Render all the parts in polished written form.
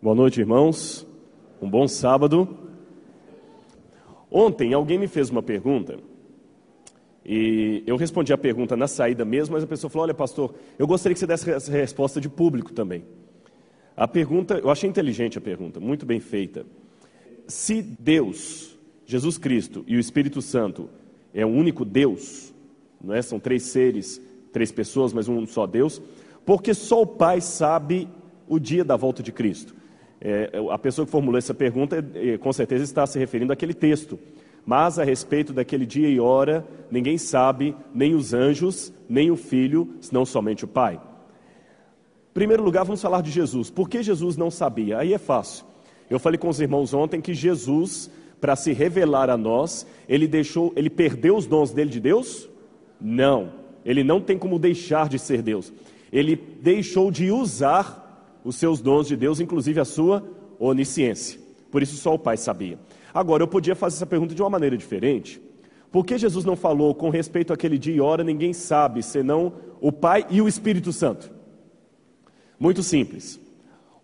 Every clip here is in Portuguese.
Boa noite, irmãos. Um bom sábado. Ontem alguém me fez uma pergunta e eu respondi a pergunta na saída mesmo, mas a pessoa falou: olha, pastor, eu gostaria que você desse essa resposta de público também. A pergunta, eu achei inteligente a pergunta, muito bem feita. Se Deus, Jesus Cristo e o Espírito Santo é um único Deus, não é? São três seres, três pessoas, mas um só Deus, porque só o Pai sabe o dia da volta de Cristo. A pessoa que formulou essa pergunta, com certeza está se referindo àquele texto. Mas a respeito daquele dia e hora, ninguém sabe, nem os anjos, nem o Filho, senão somente o Pai. Em primeiro lugar, vamos falar de Jesus. Por que Jesus não sabia? Aí é fácil. Eu falei com os irmãos ontem que Jesus, para se revelar a nós, ele perdeu os dons dele de Deus? Não. Ele não tem como deixar de ser Deus. Ele deixou de usar os seus dons de Deus, inclusive a sua onisciência. Por isso só o Pai sabia. Agora, eu podia fazer essa pergunta de uma maneira diferente. Por que Jesus não falou com respeito àquele dia e hora, ninguém sabe, senão o Pai e o Espírito Santo? Muito simples.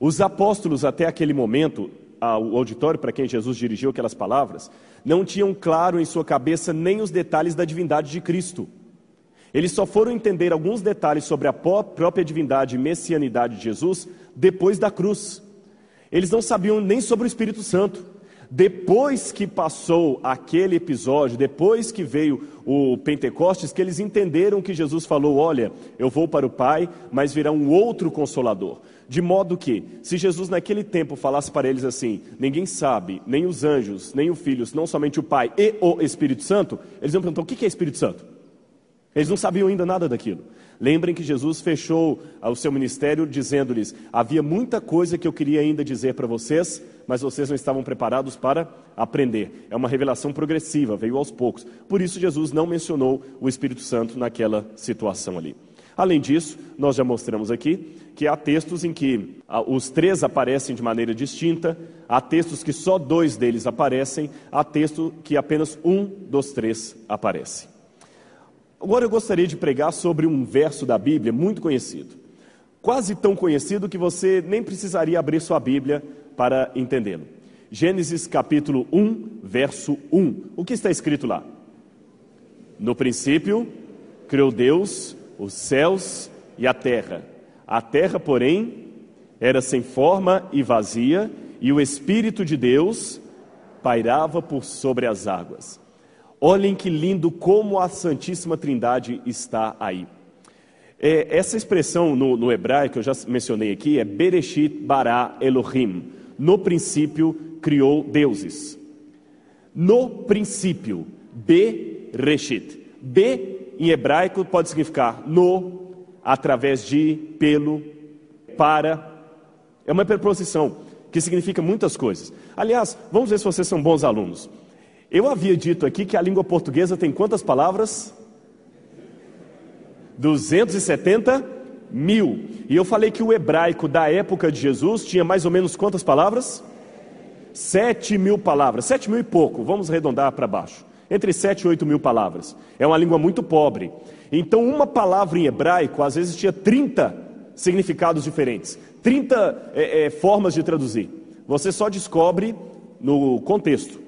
Os apóstolos até aquele momento, o auditório para quem Jesus dirigiu aquelas palavras, não tinham claro em sua cabeça nem os detalhes da divindade de Cristo. Eles só foram entender alguns detalhes sobre a própria divindade e messianidade de Jesus depois da cruz. Eles não sabiam nem sobre o Espírito Santo. Depois que passou aquele episódio, depois que veio o Pentecostes, que eles entenderam que Jesus falou: olha, eu vou para o Pai, mas virá um outro Consolador. De modo que, se Jesus naquele tempo falasse para eles assim: ninguém sabe, nem os anjos, nem o Filho, não somente o Pai e o Espírito Santo, eles iam perguntar: o que é Espírito Santo? Eles não sabiam ainda nada daquilo. Lembrem que Jesus fechou o seu ministério dizendo-lhes: havia muita coisa que eu queria ainda dizer para vocês, mas vocês não estavam preparados para aprender. É uma revelação progressiva, veio aos poucos. Por isso Jesus não mencionou o Espírito Santo naquela situação ali. Além disso, nós já mostramos aqui que há textos em que os três aparecem de maneira distinta, há textos que só dois deles aparecem, há texto que apenas um dos três aparece. Agora eu gostaria de pregar sobre um verso da Bíblia muito conhecido. Quase tão conhecido que você nem precisaria abrir sua Bíblia para entendê-lo. Gênesis capítulo 1, verso 1. O que está escrito lá? No princípio, criou Deus os céus e a terra. A terra, porém, era sem forma e vazia, e o Espírito de Deus pairava por sobre as águas. Olhem que lindo como a Santíssima Trindade está aí. Essa expressão no hebraico, eu já mencionei aqui, é Bereshit bara Elohim. No princípio criou deuses. No princípio, Bereshit. Be em hebraico pode significar no, através de, pelo, para. É uma preposição que significa muitas coisas. Aliás, vamos ver se vocês são bons alunos. Eu havia dito aqui que a língua portuguesa tem quantas palavras? 270 mil. E eu falei que o hebraico da época de Jesus tinha mais ou menos quantas palavras? 7 mil palavras. 7 mil e pouco, vamos arredondar para baixo. Entre 7 e 8 mil palavras. É uma língua muito pobre. Então uma palavra em hebraico às vezes tinha 30 significados diferentes. 30 formas de traduzir. Você só descobre no contexto.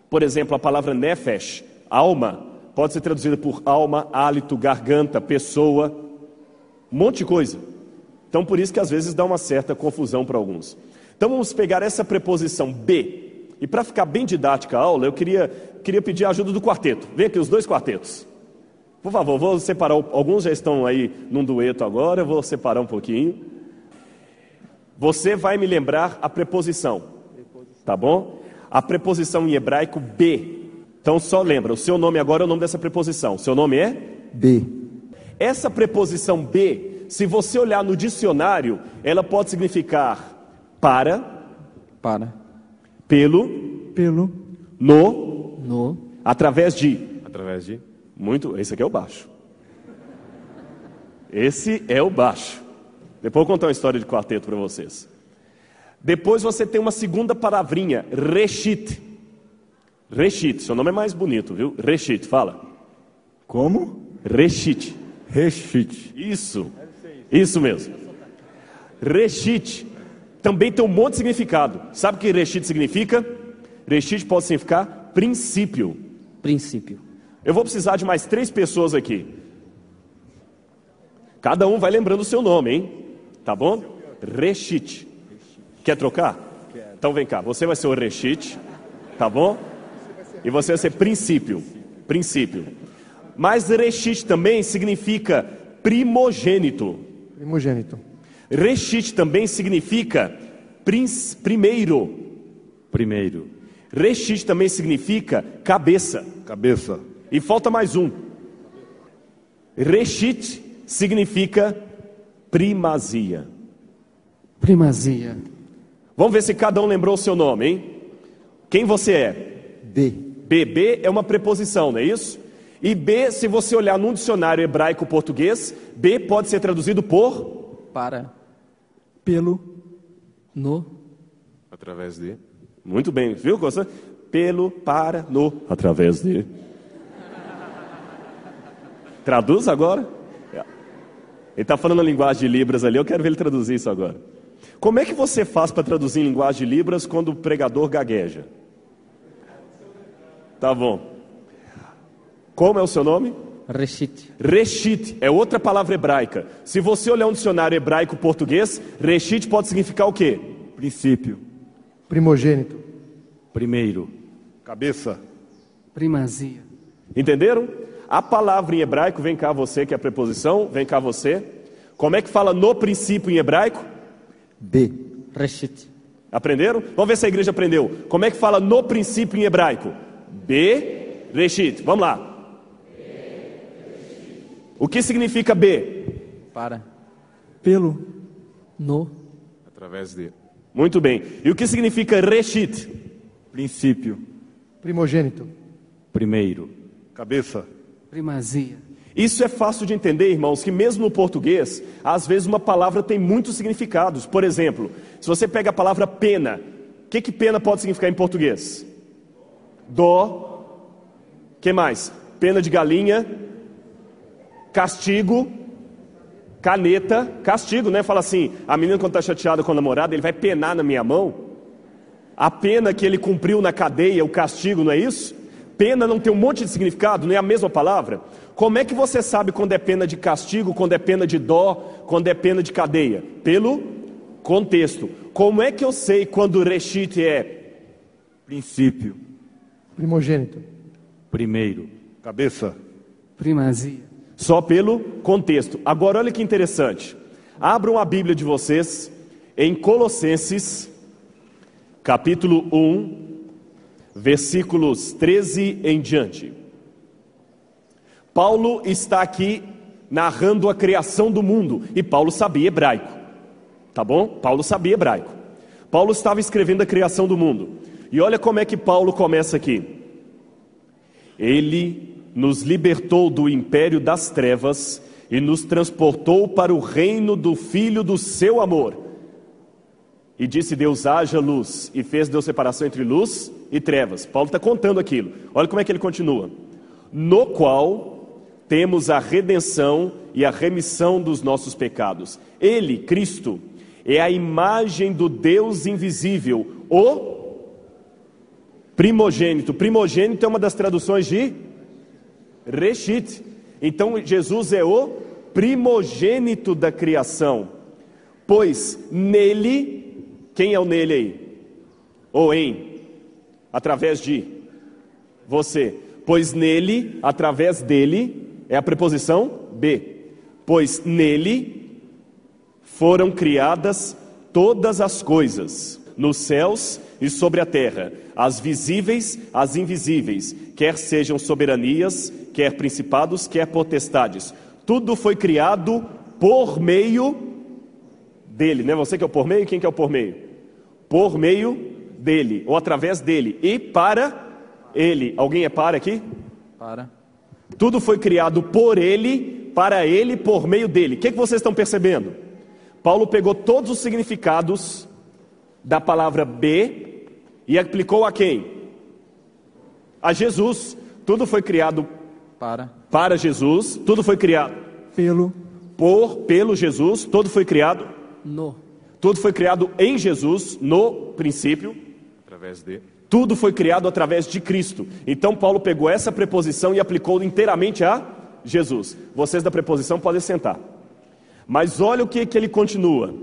Por exemplo, a palavra nefesh, alma, pode ser traduzida por alma, hálito, garganta, pessoa, um monte de coisa. Então, por isso que às vezes dá uma certa confusão para alguns. Então, vamos pegar essa preposição be. E para ficar bem didática a aula, eu queria pedir a ajuda do quarteto. Vem aqui os dois quartetos. Por favor, vou separar, alguns já estão aí num dueto agora, eu vou separar um pouquinho. Você vai me lembrar a preposição, tá bom? A preposição em hebraico be. Então só lembra, o seu nome agora é o nome dessa preposição. O seu nome é? Be. Essa preposição be, se você olhar no dicionário, ela pode significar para, pelo, no, através de. Esse aqui é o baixo. Esse é o baixo. Depois eu vou contar uma história de quarteto para vocês. Depois você tem uma segunda palavrinha, reshit. Reshit, seu nome é mais bonito, viu? Reshit, fala. Como? Reshit. Reshit. Isso mesmo. Reshit. também tem um monte de significado. Sabe o que reshit significa? Reshit pode significar princípio. Princípio. Eu vou precisar de mais 3 pessoas aqui. Cada um vai lembrando o seu nome, hein? Tá bom? Reshit. Quer trocar? Então vem cá, você vai ser o reshit, tá bom? E você vai ser princípio. Princípio. Mas reshit também significa primogênito. Primogênito. Reshit também significa primeiro. Primeiro. Reshit também significa cabeça. Cabeça. E falta mais um. Reshit significa primazia. Primazia. Vamos ver se cada um lembrou o seu nome, hein? Quem você é? B. B é uma preposição, não é isso? E B, se você olhar num dicionário hebraico-português, B pode ser traduzido por? Para. Pelo. No. Através de. Muito bem, viu? Pelo, para, no, através de. Traduz agora. Ele está falando a linguagem de Libras ali, eu quero ver ele traduzir isso agora. Como é que você faz para traduzir em linguagem de Libras quando o pregador gagueja? Tá bom. Como é o seu nome? Reshit. Reshit é outra palavra hebraica. Se você olhar um dicionário hebraico-português, reshit pode significar o quê? Princípio. Primogênito. Primeiro. Cabeça. Primazia. Entenderam? A palavra em hebraico, vem cá você que é a preposição, vem cá você. Como é que fala no princípio em hebraico? B. Reshit. Aprenderam? Vamos ver se a igreja aprendeu. Como é que fala no princípio em hebraico? B, reshit. Vamos lá. O que significa B? Para. Pelo. No. Através de. Muito bem. E o que significa reshit? Princípio. Primogênito. Primeiro. Cabeça. Primazia. Isso é fácil de entender, irmãos, que mesmo no português, às vezes uma palavra tem muitos significados. Por exemplo, se você pega a palavra pena, o que pena pode significar em português? Dó. Que mais? Pena de galinha. Castigo. Caneta. Castigo, né? Fala assim, a menina quando está chateada com a namorada, ele vai penar na minha mão. A pena que ele cumpriu na cadeia, o castigo, não é isso? Pena não tem um monte de significado, não é a mesma palavra? Como é que você sabe quando é pena de castigo, quando é pena de dó, quando é pena de cadeia? Pelo contexto. Como é que eu sei quando reshit é? Princípio. Primogênito. Primeiro. Cabeça. Primazia. Só pelo contexto. Agora olha que interessante. Abram a Bíblia de vocês em Colossenses, capítulo 1, versículos 13 em diante. Paulo está aqui narrando a criação do mundo, e Paulo sabia hebraico, tá bom? Paulo sabia hebraico. Paulo estava escrevendo a criação do mundo, e olha como é que Paulo começa aqui. Ele nos libertou do império das trevas e nos transportou para o reino do Filho do seu amor. E disse Deus, haja luz, e fez Deus separação entre luz e trevas. Paulo está contando aquilo, olha como é que ele continua. No qual temos a redenção e a remissão dos nossos pecados. Ele, Cristo, é a imagem do Deus invisível, o primogênito. Primogênito é uma das traduções de reshit. Então Jesus é o primogênito da criação. Pois nele, quem é o nele aí? Ou em? Através de você. Pois nele, através dele, é a preposição B. Pois nele foram criadas todas as coisas, nos céus e sobre a terra, as visíveis, as invisíveis, quer sejam soberanias, quer principados, quer potestades. Tudo foi criado por meio dele, né? Você que é o por meio, quem que é o por meio? Por meio dele, ou através dele, e para ele. Alguém é para aqui? Para. Tudo foi criado por ele, para ele, por meio dele. O que vocês estão percebendo? Paulo pegou todos os significados da palavra B e aplicou a quem? A Jesus. Tudo foi criado para Jesus, tudo foi criado pelo pelo Jesus, tudo foi criado no. Tudo foi criado em Jesus, no princípio. Através de. Tudo foi criado através de Cristo. Então Paulo pegou essa preposição e aplicou inteiramente a Jesus. Vocês da preposição podem sentar. Mas olha o que ele continua.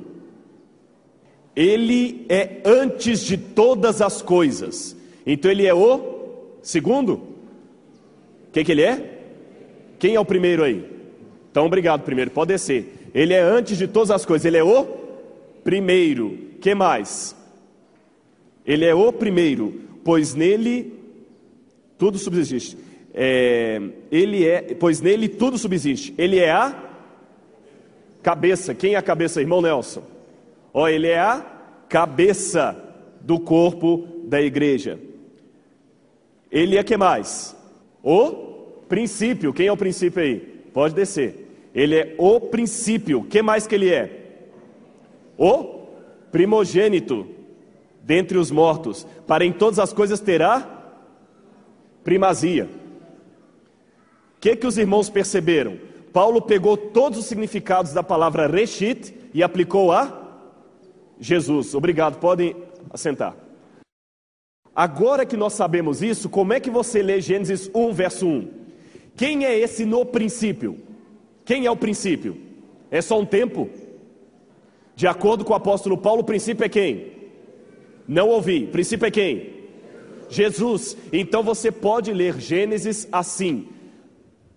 Ele é antes de todas as coisas. Então ele é o segundo? O que ele é? Quem é o primeiro aí? Então obrigado, primeiro, pode descer. Ele é antes de todas as coisas, ele é o primeiro. Que mais? Ele é o primeiro, pois nele tudo subsiste. Pois nele tudo subsiste. Ele é a cabeça. Quem é a cabeça, irmão Nelson? Ele é a cabeça do corpo da igreja. Ele é que mais? O princípio. Quem é o princípio aí? Pode descer. Ele é o princípio. Que mais que ele é? O primogênito dentre os mortos, para em todas as coisas terá primazia. O que os irmãos perceberam? Paulo pegou todos os significados da palavra reshit e aplicou a Jesus. Obrigado, podem assentar. Agora que nós sabemos isso, como é que você lê Gênesis 1, verso 1? Quem é esse no princípio? Quem é o princípio? É só um tempo? De acordo com o apóstolo Paulo, o princípio é quem? Não ouvi. O princípio é quem? Jesus. Então você pode ler Gênesis assim: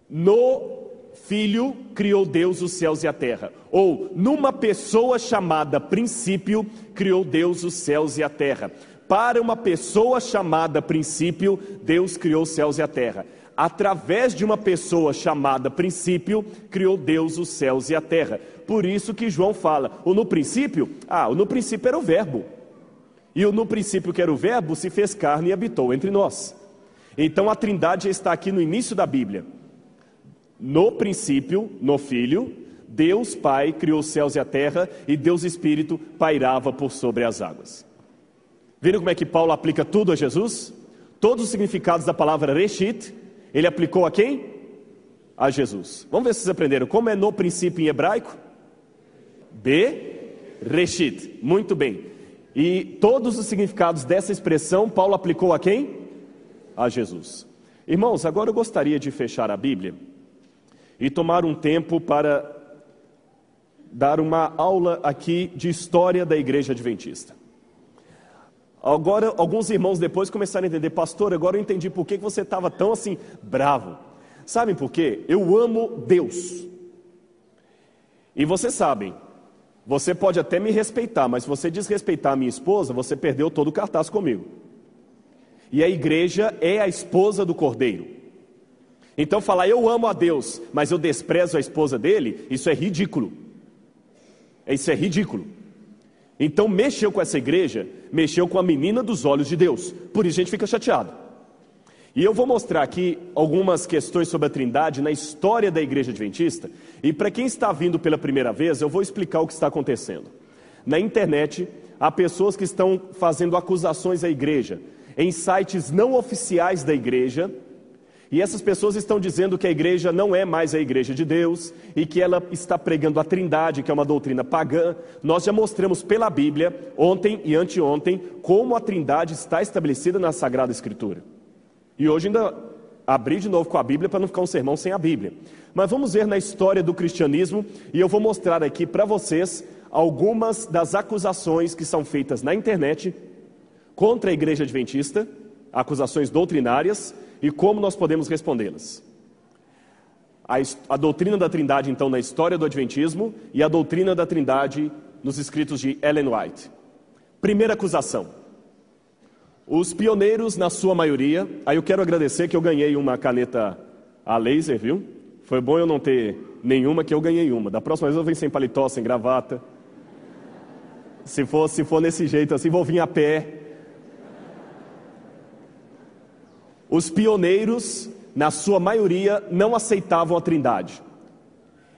no Filho criou Deus os céus e a terra. Ou, numa pessoa chamada princípio, criou Deus os céus e a terra. Para uma pessoa chamada princípio, Deus criou os céus e a terra. Através de uma pessoa chamada princípio, criou Deus os céus e a terra. Por isso que João fala, o no princípio era o verbo. E o no princípio que era o verbo se fez carne e habitou entre nós. Então a Trindade já está aqui no início da Bíblia. No princípio, no Filho, Deus Pai criou os céus e a terra, e Deus Espírito pairava por sobre as águas. Viram como é que Paulo aplica tudo a Jesus? Todos os significados da palavra reshit, ele aplicou a quem? A Jesus. Vamos ver se vocês aprenderam. Como é no princípio em hebraico? Reshit. Muito bem. E todos os significados dessa expressão, Paulo aplicou a quem? A Jesus. Irmãos, agora eu gostaria de fechar a Bíblia e tomar um tempo para dar uma aula aqui de história da Igreja Adventista. Agora, alguns irmãos depois começaram a entender: pastor, agora eu entendi por que você estava tão assim, bravo. Sabem por quê? Eu amo Deus. E vocês sabem, você pode até me respeitar, mas se você desrespeitar a minha esposa, você perdeu todo o cartaz comigo. E a igreja é a esposa do Cordeiro. Então falar eu amo a Deus, mas eu desprezo a esposa dele, isso é ridículo. Isso é ridículo. Então mexeu com essa igreja, mexeu com a menina dos olhos de Deus. Por isso a gente fica chateado. E eu vou mostrar aqui algumas questões sobre a Trindade na história da Igreja Adventista. E para quem está vindo pela primeira vez, eu vou explicar o que está acontecendo. Na internet, há pessoas que estão fazendo acusações à igreja, em sites não oficiais da igreja. E essas pessoas estão dizendo que a igreja não é mais a igreja de Deus e que ela está pregando a Trindade, que é uma doutrina pagã. Nós já mostramos pela Bíblia, ontem e anteontem, como a Trindade está estabelecida na Sagrada Escritura. E hoje ainda abri de novo com a Bíblia para não ficar um sermão sem a Bíblia. Mas vamos ver na história do cristianismo, e eu vou mostrar aqui para vocês algumas das acusações que são feitas na internet contra a Igreja Adventista, acusações doutrinárias, e como nós podemos respondê-las. A doutrina da Trindade, então, na história do Adventismo, e a doutrina da Trindade nos escritos de Ellen White. Primeira acusação: os pioneiros, na sua maioria. Aí eu quero agradecer que eu ganhei uma caneta a laser, viu? Foi bom eu não ter nenhuma, que eu ganhei uma. Da próxima vez eu venho sem paletó, sem gravata. Se for nesse jeito assim, vou vir a pé. Os pioneiros, na sua maioria, não aceitavam a Trindade.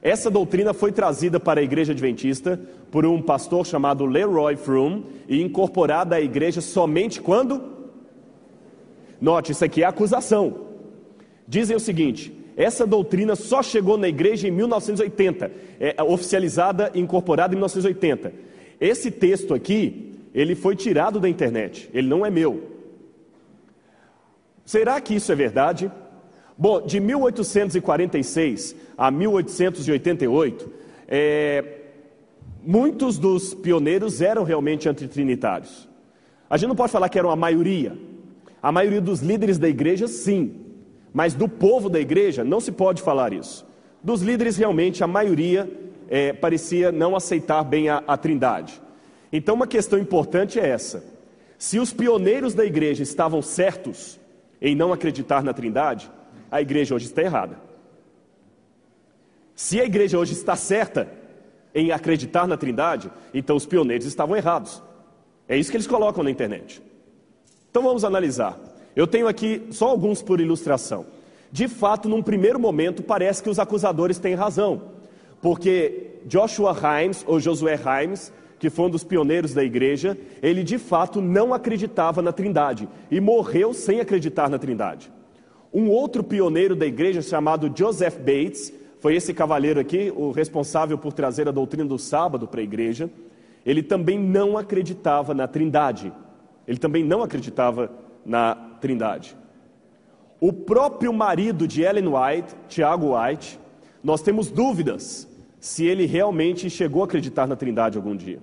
Essa doutrina foi trazida para a Igreja Adventista por um pastor chamado Leroy Froom e incorporada à igreja somente quando? Note, isso aqui é acusação. Dizem o seguinte: essa doutrina só chegou na igreja em 1980, oficializada e incorporada em 1980. Esse texto aqui, ele foi tirado da internet, ele não é meu. Será que isso é verdade? Bom, de 1846 a 1888, muitos dos pioneiros eram realmente antitrinitários. A gente não pode falar que eram a maioria. A maioria dos líderes da igreja, sim. Mas do povo da igreja, não se pode falar isso. Dos líderes, realmente, a maioria parecia não aceitar bem a trindade. Então, uma questão importante é essa. Se os pioneiros da igreja estavam certos em não acreditar na trindade, a igreja hoje está errada. Se a igreja hoje está certa em acreditar na trindade, então os pioneiros estavam errados. É isso que eles colocam na internet. Então vamos analisar. Eu tenho aqui só alguns por ilustração. De fato, num primeiro momento, parece que os acusadores têm razão. Porque Joshua Himes, ou Josué Himes, que foi um dos pioneiros da igreja, ele de fato não acreditava na trindade e morreu sem acreditar na trindade. Um outro pioneiro da igreja chamado Joseph Bates, foi esse cavalheiro aqui, o responsável por trazer a doutrina do sábado para a igreja, ele também não acreditava na trindade. Ele também não acreditava na trindade. O próprio marido de Ellen White, Tiago White, nós temos dúvidas se ele realmente chegou a acreditar na trindade algum dia.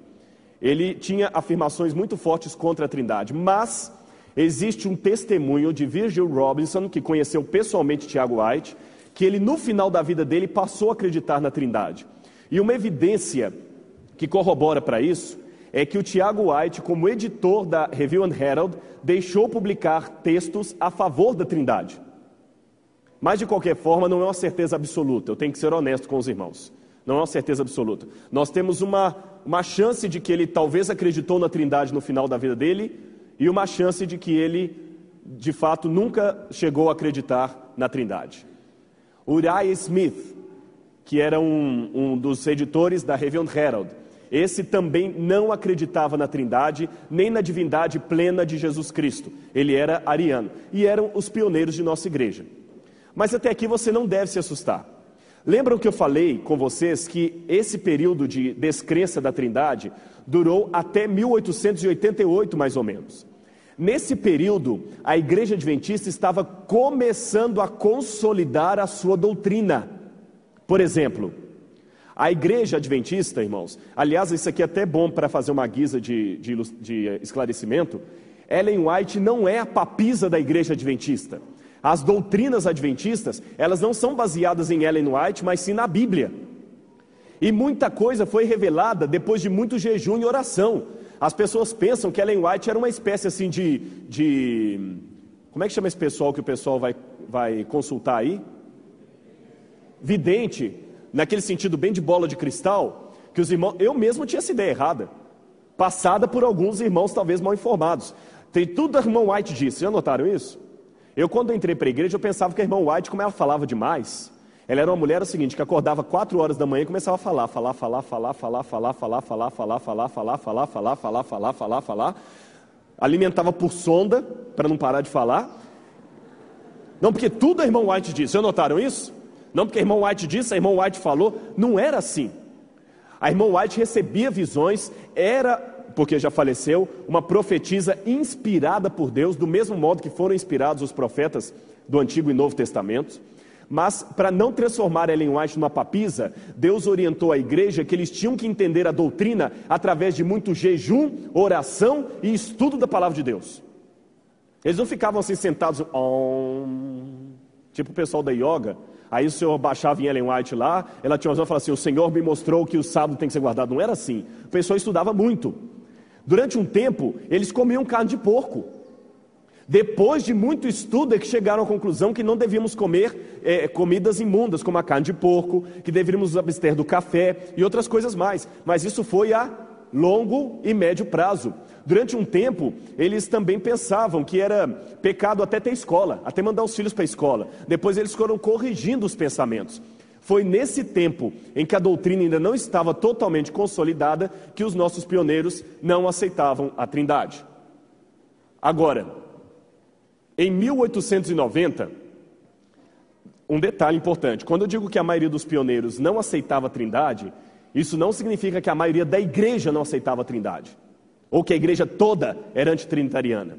Ele tinha afirmações muito fortes contra a trindade, mas existe um testemunho de Virgil Robinson, que conheceu pessoalmente Tiago White, que ele no final da vida dele passou a acreditar na trindade. E uma evidência que corrobora para isso é que o Tiago White, como editor da Review and Herald, deixou publicar textos a favor da trindade. Mas de qualquer forma não é uma certeza absoluta, eu tenho que ser honesto com os irmãos. Não é uma certeza absoluta. Nós temos uma chance de que ele talvez acreditou na trindade no final da vida dele e uma chance de que ele, de fato, nunca chegou a acreditar na trindade. Uriah Smith, que era um dos editores da Review and Herald, esse também não acreditava na trindade, nem na divindade plena de Jesus Cristo. Ele era ariano e eram os pioneiros de nossa igreja. Mas até aqui você não deve se assustar. Lembram que eu falei com vocês que esse período de descrença da trindade durou até 1888, mais ou menos. Nesse período, a igreja adventista estava começando a consolidar a sua doutrina. Por exemplo, a igreja adventista, irmãos, aliás, isso aqui é até bom para fazer uma guisa de esclarecimento, Ellen White não é a papisa da igreja adventista. As doutrinas adventistas, elas não são baseadas em Ellen White, mas sim na Bíblia. E muita coisa foi revelada depois de muito jejum e oração. As pessoas pensam que Ellen White era uma espécie assim como é que chama esse pessoal que o pessoal vai consultar aí? Vidente, naquele sentido bem de bola de cristal, que os irmãos, eu mesmo tinha essa ideia errada, passada por alguns irmãos talvez mal informados. Tem tudo a irmã White disse, já notaram isso? Eu, quando entrei para a igreja, eu pensava que a irmã White, como ela falava demais, ela era uma mulher, o seguinte, que acordava 4 horas da manhã e começava a falar, alimentava por sonda, para não parar de falar. Não, porque tudo a irmã White disse, já notaram isso? Não, porque a irmã White disse, a irmã White falou, não era assim. A irmã White recebia visões, era... porque já faleceu, uma profetisa inspirada por Deus, do mesmo modo que foram inspirados os profetas do Antigo e Novo Testamento. Mas, para não transformar Ellen White numa papisa, Deus orientou a igreja que eles tinham que entender a doutrina através de muito jejum, oração e estudo da palavra de Deus. Eles não ficavam assim sentados, tipo o pessoal da yoga. Aí o senhor baixava em Ellen White lá, ela tinha uma visão e falava assim, o Senhor me mostrou que o sábado tem que ser guardado. Não era assim. O pessoal estudava muito. Durante um tempo, eles comiam carne de porco. Depois de muito estudo é que chegaram à conclusão que não devíamos comer comidas imundas, como a carne de porco, que deveríamos abster do café e outras coisas mais. Mas isso foi a longo e médio prazo. Durante um tempo, eles também pensavam que era pecado até ter escola, até mandar os filhos para a escola. Depois eles foram corrigindo os pensamentos. Foi nesse tempo em que a doutrina ainda não estava totalmente consolidada que os nossos pioneiros não aceitavam a trindade. Agora, em 1890, um detalhe importante, quando eu digo que a maioria dos pioneiros não aceitava a trindade, Isso não significa que a maioria da igreja não aceitava a Trindade, ou que a igreja toda era antitrinitariana.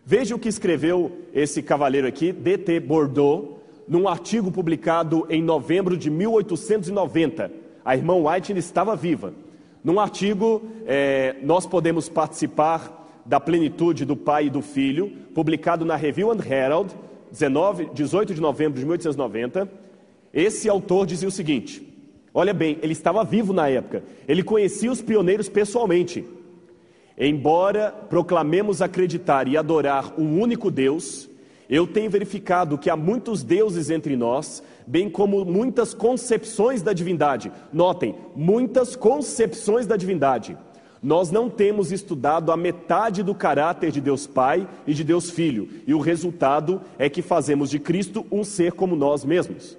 Veja o que escreveu esse cavaleiro aqui, D.T. Bordeaux, num artigo publicado em novembro de 1890. A irmã White ainda estava viva. Num artigo, Nós Podemos Participar da Plenitude do Pai e do Filho, publicado na Review and Herald, 18 de novembro de 1890, esse autor dizia o seguinte: olha bem, ele estava vivo na época, ele conhecia os pioneiros pessoalmente. Embora proclamemos acreditar e adorar um único Deus, eu tenho verificado que há muitos deuses entre nós, bem como muitas concepções da divindade. Notem, muitas concepções da divindade. Nós não temos estudado a metade do caráter de Deus Pai e de Deus Filho, e o resultado é que fazemos de Cristo um ser como nós mesmos.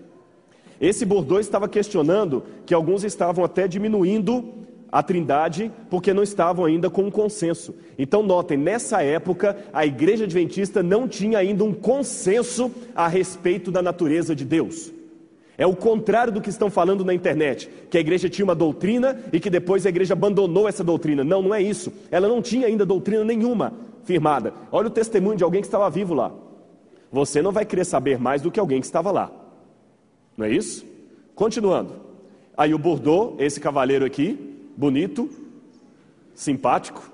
Esse Bordeaux estava questionando que alguns estavam até diminuindo a Trindade porque não estavam ainda com um consenso. Então notem, nessa época a Igreja Adventista não tinha ainda um consenso a respeito da natureza de Deus. É o contrário do que estão falando na internet, que a igreja tinha uma doutrina e que depois a igreja abandonou essa doutrina. Não, não é isso. Ela não tinha ainda doutrina nenhuma firmada. Olha o testemunho de alguém que estava vivo lá. Você não vai querer saber mais do que alguém que estava lá. Não é isso? Continuando. Aí o Bordeaux, esse cavaleiro aqui, bonito, simpático,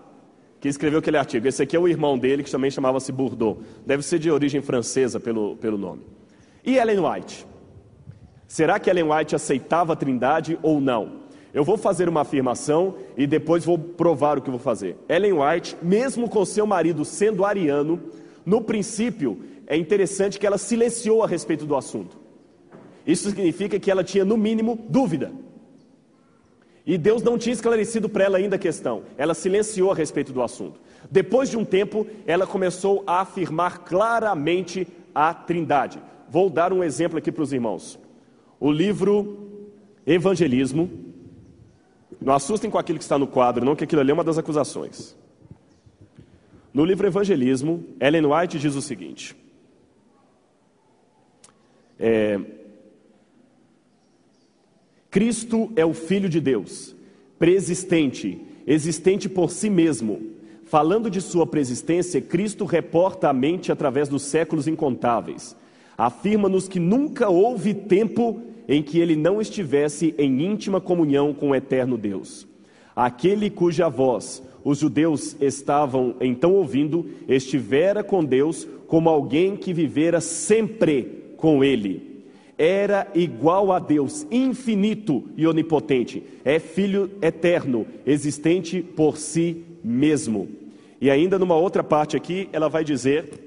que escreveu aquele artigo. Esse aqui é o irmão dele, que também chamava-se Bordeaux. Deve ser de origem francesa pelo nome. E Ellen White? Será que Ellen White aceitava a Trindade ou não? Eu vou fazer uma afirmação e depois vou provar o que vou fazer. Ellen White, mesmo com seu marido sendo ariano, no princípio, é interessante que ela silenciou a respeito do assunto. Isso significa que ela tinha, no mínimo, dúvida. E Deus não tinha esclarecido para ela ainda a questão. Ela silenciou a respeito do assunto. Depois de um tempo, ela começou a afirmar claramente a Trindade. Vou dar um exemplo aqui para os irmãos. O livro Evangelismo, não assustem com aquilo que está no quadro, não, que aquilo ali é uma das acusações. No livro Evangelismo, Ellen White diz o seguinte: Cristo é o Filho de Deus, preexistente, existente por si mesmo. Falando de sua preexistência, Cristo reporta a mente através dos séculos incontáveis. Afirma-nos que nunca houve tempo em que ele não estivesse em íntima comunhão com o eterno Deus. Aquele cuja voz os judeus estavam então ouvindo, estivera com Deus como alguém que vivera sempre com ele. Era igual a Deus, infinito e onipotente. É Filho eterno, existente por si mesmo. E ainda numa outra parte aqui, ela vai dizer: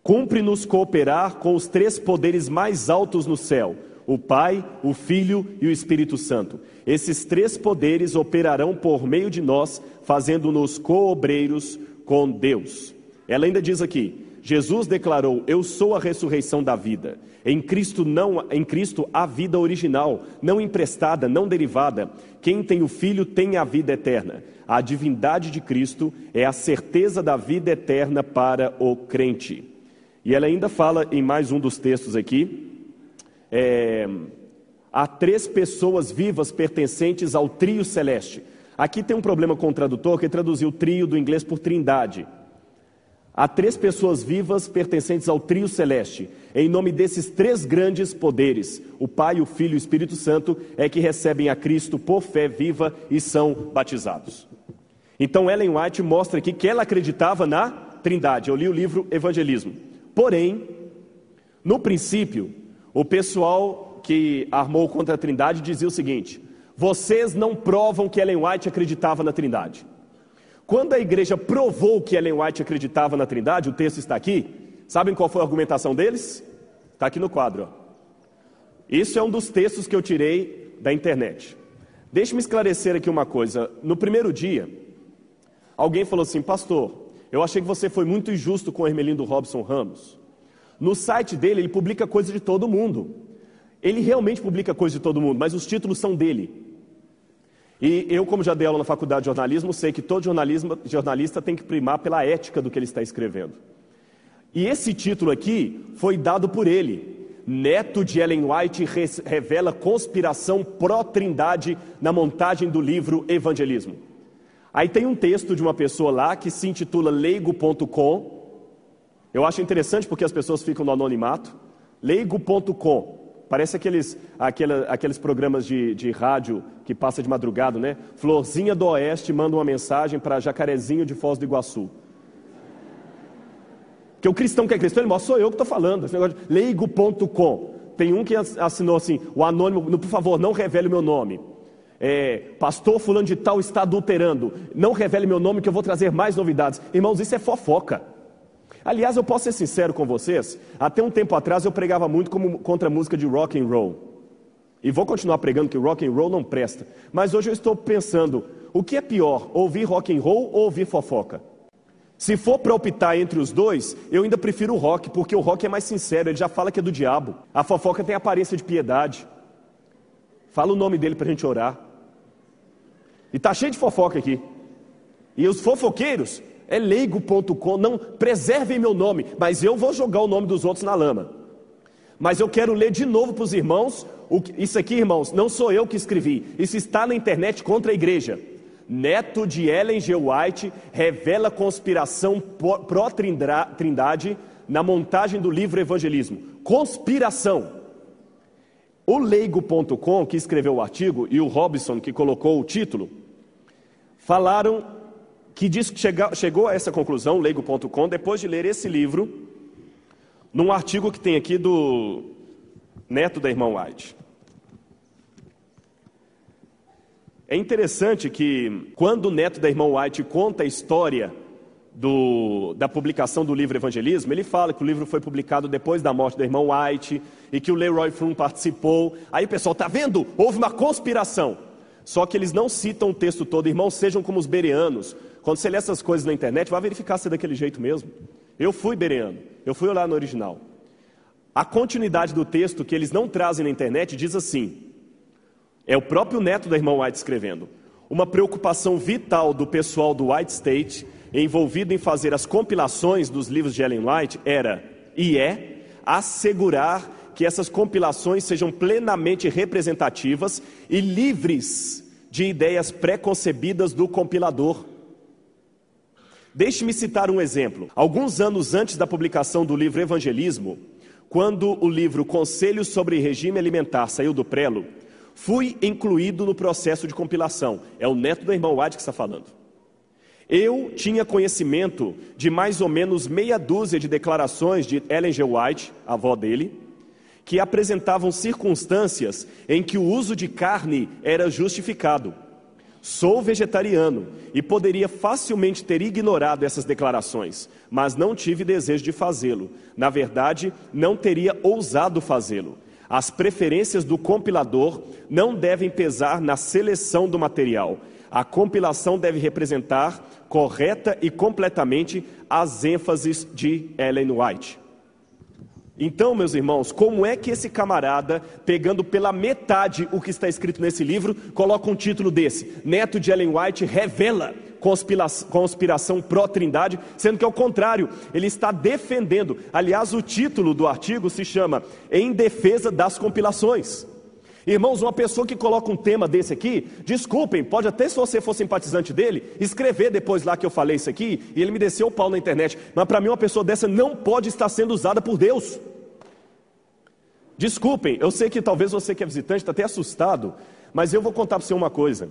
cumpre-nos cooperar com os três poderes mais altos no céu, o Pai, o Filho e o Espírito Santo. Esses três poderes operarão por meio de nós, fazendo-nos co-obreiros com Deus. Ela ainda diz aqui: Jesus declarou: eu sou a ressurreição da vida. Em Cristo há vida original, não emprestada, não derivada. Quem tem o Filho tem a vida eterna. A divindade de Cristo é a certeza da vida eterna para o crente. E ela ainda fala em mais um dos textos aqui, há três pessoas vivas pertencentes ao trio celeste. Aqui tem um problema com o tradutor, que traduziu trio do inglês por trindade. Há três pessoas vivas pertencentes ao trio celeste. Em nome desses três grandes poderes, o Pai, o Filho e o Espírito Santo, é que recebem a Cristo por fé viva e são batizados. Então Ellen White mostra aqui que ela acreditava na Trindade. Eu li o livro Evangelismo. Porém, no princípio, o pessoal que armou contra a Trindade dizia o seguinte: vocês não provam que Ellen White acreditava na Trindade. Quando a igreja provou que Ellen White acreditava na Trindade, o texto está aqui, sabem qual foi a argumentação deles? Está aqui no quadro. Isso é um dos textos que eu tirei da internet. Deixe-me esclarecer aqui uma coisa. No primeiro dia, alguém falou assim: pastor, eu achei que você foi muito injusto com o Hermelindo Robson Ramos. No site dele, ele publica coisa de todo mundo. Ele realmente publica coisa de todo mundo, mas os títulos são dele. E eu, como já dei aula na faculdade de jornalismo, sei que todo jornalista tem que primar pela ética do que ele está escrevendo. E esse título aqui foi dado por ele. neto de Ellen White revela conspiração pró-trindade na montagem do livro Evangelismo. Aí tem um texto de uma pessoa lá que se intitula leigo.com. Eu acho interessante porque as pessoas ficam no anonimato. Leigo.com. Parece aqueles programas de rádio que passa de madrugada, né? Florzinha do Oeste manda uma mensagem para Jacarezinho de Foz do Iguaçu. Porque o cristão que é cristão, ele mostra, sou eu que estou falando. Esse negócio de leigo.com. Tem um que assinou assim, o anônimo, por favor, não revele o meu nome. Pastor fulano de tal está adulterando. Não revele meu nome que eu vou trazer mais novidades. Irmãos, isso é fofoca. Aliás, eu posso ser sincero com vocês, até um tempo atrás eu pregava muito contra a música de rock and roll. E vou continuar pregando que rock and roll não presta. Mas hoje eu estou pensando, o que é pior, ouvir rock and roll ou ouvir fofoca? Se for para optar entre os dois, eu ainda prefiro o rock, porque o rock é mais sincero, ele já fala que é do diabo. A fofoca tem aparência de piedade. Fala o nome dele para a gente orar. E tá cheio de fofoca aqui. E os fofoqueiros... é leigo.com, não preservem meu nome, mas eu vou jogar o nome dos outros na lama. Mas eu quero ler de novo para os irmãos, isso aqui, irmãos, não sou eu que escrevi, isso está na internet contra a igreja. Neto de Ellen G. White revela conspiração pró-trindade na montagem do livro Evangelismo. Conspiração. O leigo.com, que escreveu o artigo, e o Robson, que colocou o título, falaram... que diz que chegou a essa conclusão, leigo.com, depois de ler esse livro, num artigo que tem aqui do neto da irmã White. É interessante que, quando o neto da irmã White conta a história da publicação do livro Evangelismo, ele fala que o livro foi publicado depois da morte da irmã White, e que o Leroy Froome participou. Aí o pessoal, tá vendo? Houve uma conspiração. Só que eles não citam o texto todo. Irmãos, sejam como os bereanos. Quando você lê essas coisas na internet, vai verificar se é daquele jeito mesmo. Eu fui bereano, eu fui olhar no original. A continuidade do texto que eles não trazem na internet diz assim, é o próprio neto da irmã White escrevendo: uma preocupação vital do pessoal do White State, envolvido em fazer as compilações dos livros de Ellen White, era, e é, assegurar que essas compilações sejam plenamente representativas e livres de ideias pré-concebidas do compilador. Deixe-me citar um exemplo. Alguns anos antes da publicação do livro Evangelismo, quando o livro Conselhos sobre Regime Alimentar saiu do prelo, fui incluído no processo de compilação. É o neto da irmã White que está falando. Eu tinha conhecimento de mais ou menos meia dúzia de declarações de Ellen G. White, a avó dele, que apresentavam circunstâncias em que o uso de carne era justificado. Sou vegetariano e poderia facilmente ter ignorado essas declarações, mas não tive desejo de fazê-lo. Na verdade, não teria ousado fazê-lo. As preferências do compilador não devem pesar na seleção do material. A compilação deve representar correta e completamente as ênfases de Ellen White. Então, meus irmãos, como é que esse camarada, pegando pela metade o que está escrito nesse livro, coloca um título desse? Neto de Ellen White revela conspiração pró-trindade, sendo que é o contrário, ele está defendendo. Aliás, o título do artigo se chama Em Defesa das Compilações. Irmãos, uma pessoa que coloca um tema desse aqui, desculpem, pode até, se você for simpatizante dele, escrever depois lá que eu falei isso aqui, e ele me desceu o pau na internet, mas para mim uma pessoa dessa não pode estar sendo usada por Deus. Desculpem, eu sei que talvez você que é visitante está até assustado, mas eu vou contar para você uma coisa.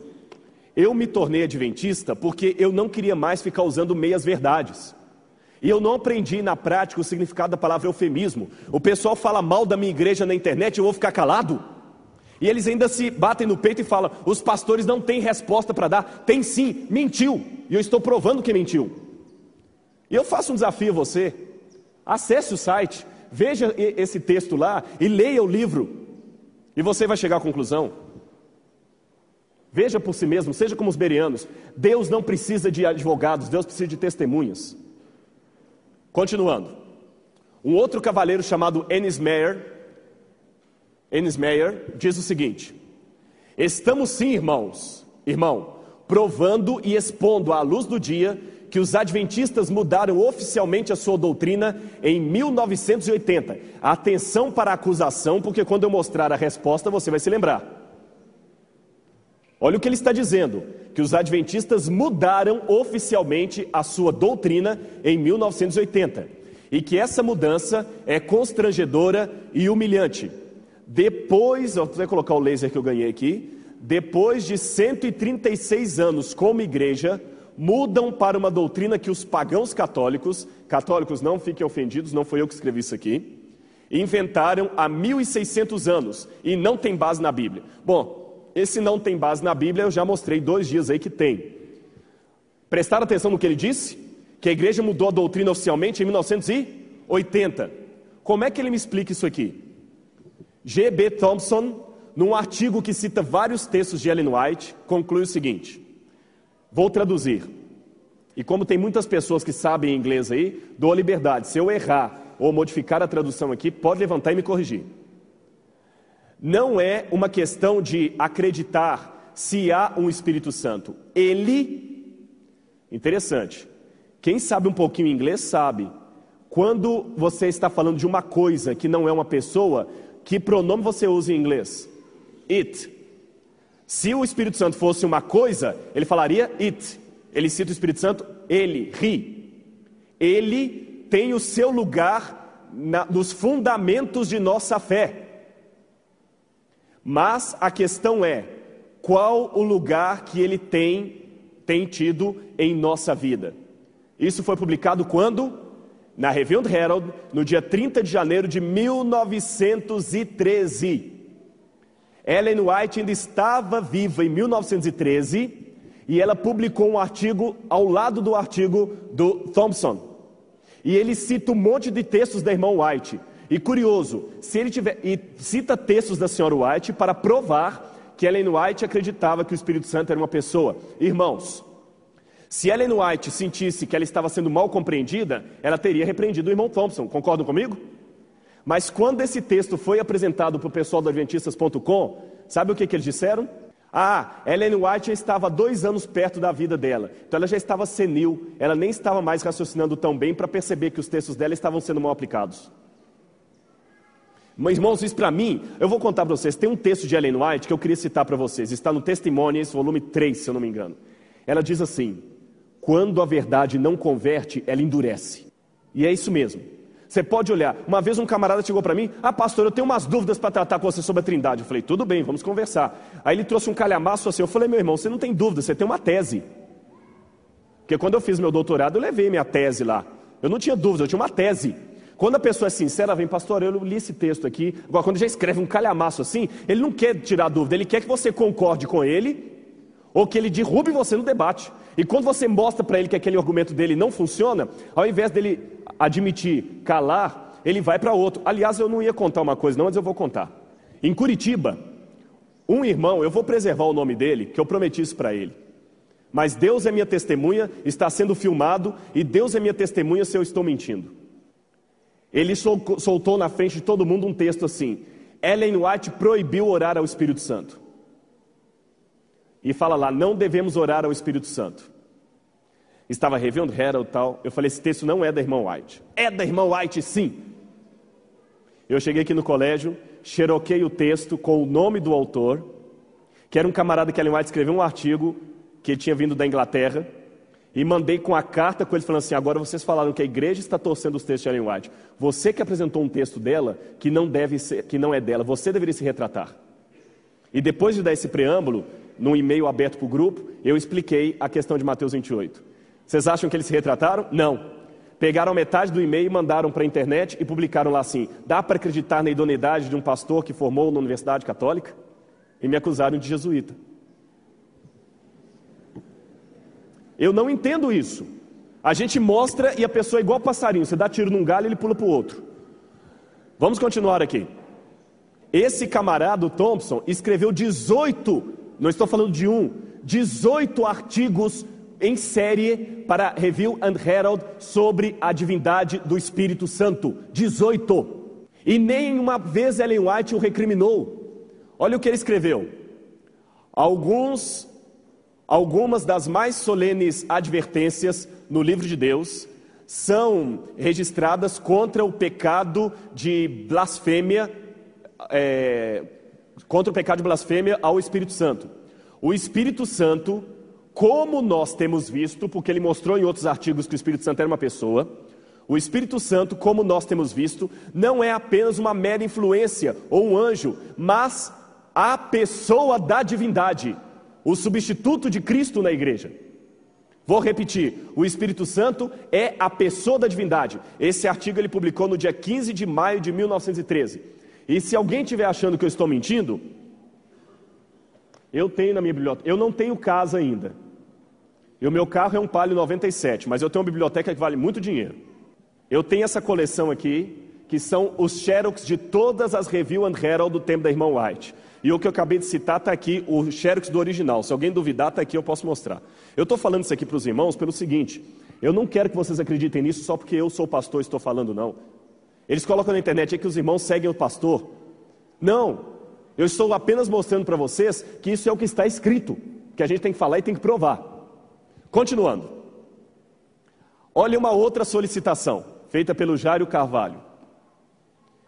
Eu me tornei adventista porque eu não queria mais ficar usando meias verdades. E eu não aprendi na prática o significado da palavra eufemismo. O pessoal fala mal da minha igreja na internet, eu vou ficar calado? E eles ainda se batem no peito e falam, os pastores não têm resposta para dar. Tem sim, mentiu. E eu estou provando que mentiu. E eu faço um desafio a você. Acesse o site, veja esse texto lá e leia o livro. E você vai chegar à conclusão. Veja por si mesmo, seja como os bereanos. Deus não precisa de advogados, Deus precisa de testemunhas. Continuando. Um outro cavaleiro chamado Ennis Meyer diz o seguinte: estamos sim, irmão, provando e expondo à luz do dia que os adventistas mudaram oficialmente a sua doutrina em 1980. Atenção para a acusação, porque quando eu mostrar a resposta você vai se lembrar. Olha o que ele está dizendo, que os adventistas mudaram oficialmente a sua doutrina em 1980. E que essa mudança é constrangedora e humilhante. Depois, eu vou colocar o laser que eu ganhei aqui, depois de 136 anos como igreja, mudam para uma doutrina que os pagãos católicos não fiquem ofendidos, não foi eu que escrevi isso aqui, inventaram há 1.600 anos e não tem base na Bíblia. Bom, esse não tem base na Bíblia, eu já mostrei 2 dias aí que tem. Prestaram atenção no que ele disse? Que a igreja mudou a doutrina oficialmente em 1980. Como é que ele me explica isso aqui? G.B. Thompson, num artigo que cita vários textos de Ellen White, conclui o seguinte. Vou traduzir. E como tem muitas pessoas que sabem inglês aí, dou a liberdade. Se eu errar ou modificar a tradução aqui, pode levantar e me corrigir. Não é uma questão de acreditar se há um Espírito Santo. Interessante, quem sabe um pouquinho inglês sabe, quando você está falando de uma coisa que não é uma pessoa, que pronome você usa em inglês? It. Se o Espírito Santo fosse uma coisa, ele falaria it. Ele cita o Espírito Santo, ele, Ele tem o seu lugar nos fundamentos de nossa fé. Mas a questão é, qual o lugar que ele tem tido em nossa vida? Isso foi publicado quando? Na Review and Herald, no dia 30 de janeiro de 1913. Ellen White ainda estava viva em 1913 e ela publicou um artigo ao lado do artigo do Thompson. E ele cita um monte de textos da irmã White. E curioso, cita textos da senhora White para provar que Ellen White acreditava que o Espírito Santo era uma pessoa. Irmãos, se Ellen White sentisse que ela estava sendo mal compreendida, ela teria repreendido o irmão Thompson. Concordam comigo? Mas quando esse texto foi apresentado para o pessoal do Adventistas.com, sabe o que eles disseram? Ellen White já estava 2 anos perto da vida dela. Então ela já estava senil, ela nem estava mais raciocinando tão bem para perceber que os textos dela estavam sendo mal aplicados. Mas, irmãos, isso para mim, eu vou contar para vocês, tem um texto de Ellen White que eu queria citar para vocês, está no Testimonies, volume 3, se eu não me engano. Ela diz assim, quando a verdade não converte, ela endurece. E é isso mesmo. Você pode olhar, uma vez um camarada chegou para mim, pastor, eu tenho umas dúvidas para tratar com você sobre a Trindade. Eu falei, tudo bem, vamos conversar. Aí ele trouxe um calhamaço assim, eu falei, meu irmão, você não tem dúvida, você tem uma tese. Porque quando eu fiz meu doutorado, eu levei minha tese lá. Eu não tinha dúvida, eu tinha uma tese. Quando a pessoa é sincera, vem, pastor, eu li esse texto aqui. Agora, quando já escreve um calhamaço assim, ele não quer tirar dúvida, ele quer que você concorde com ele, ou que ele derrube você no debate. E quando você mostra para ele que aquele argumento dele não funciona, ao invés dele admitir, calar, ele vai para outro. Aliás, eu não ia contar uma coisa não, mas eu vou contar. Em Curitiba, um irmão, eu vou preservar o nome dele, que eu prometi isso para ele. Mas Deus é minha testemunha, está sendo filmado, e Deus é minha testemunha se eu estou mentindo. Ele soltou na frente de todo mundo um texto assim, Ellen White proibiu orar ao Espírito Santo. E fala lá, não devemos orar ao Espírito Santo. Estava Review and Herald e tal, eu falei, esse texto não é da irmã White. É da irmã White, sim. Eu cheguei aqui no colégio, xeroquei o texto com o nome do autor, que era um camarada que Ellen White escreveu um artigo, que ele tinha vindo da Inglaterra, e mandei com a carta com ele falando assim, agora vocês falaram que a igreja está torcendo os textos de Ellen White. Você que apresentou um texto dela, que não é dela, você deveria se retratar. E depois de dar esse preâmbulo, num e-mail aberto para o grupo, eu expliquei a questão de Mateus 28. Vocês acham que eles se retrataram? Não. Pegaram metade do e-mail, mandaram para a internet e publicaram lá assim, dá para acreditar na idoneidade de um pastor que formou na Universidade Católica? E me acusaram de jesuíta. Eu não entendo isso. A gente mostra e a pessoa é igual passarinho, você dá tiro num galho e ele pula para o outro. Vamos continuar aqui. Esse camarada, o Thompson, escreveu 18, não estou falando de 18 artigos em série para Review and Herald sobre a divindade do Espírito Santo. 18. E nenhuma vez Ellen White o recriminou. Olha o que ele escreveu. Alguns Algumas das mais solenes advertências no livro de Deus são registradas contra o pecado de blasfêmia, ao Espírito Santo. O Espírito Santo, como nós temos visto, porque ele mostrou em outros artigos que o Espírito Santo era uma pessoa, o Espírito Santo, como nós temos visto, não é apenas uma mera influência ou um anjo, mas a pessoa da divindade, o substituto de Cristo na igreja. Vou repetir, o Espírito Santo é a pessoa da divindade. Esse artigo ele publicou no dia 15 de maio de 1913. E se alguém estiver achando que eu estou mentindo, eu tenho na minha biblioteca, eu não tenho casa ainda. E o meu carro é um Palio 97, mas eu tenho uma biblioteca que vale muito dinheiro. Eu tenho essa coleção aqui, que são os xerox de todas as Review and Herald do tempo da irmã White. E o que eu acabei de citar está aqui, o xerox do original. Se alguém duvidar, está aqui, eu posso mostrar. Eu estou falando isso aqui para os irmãos pelo seguinte: eu não quero que vocês acreditem nisso só porque eu sou pastor e estou falando, não. Eles colocam na internet aí que os irmãos seguem o pastor. Não, eu estou apenas mostrando para vocês que isso é o que está escrito, que a gente tem que falar e tem que provar. Continuando. Olha uma outra solicitação, feita pelo Jário Carvalho.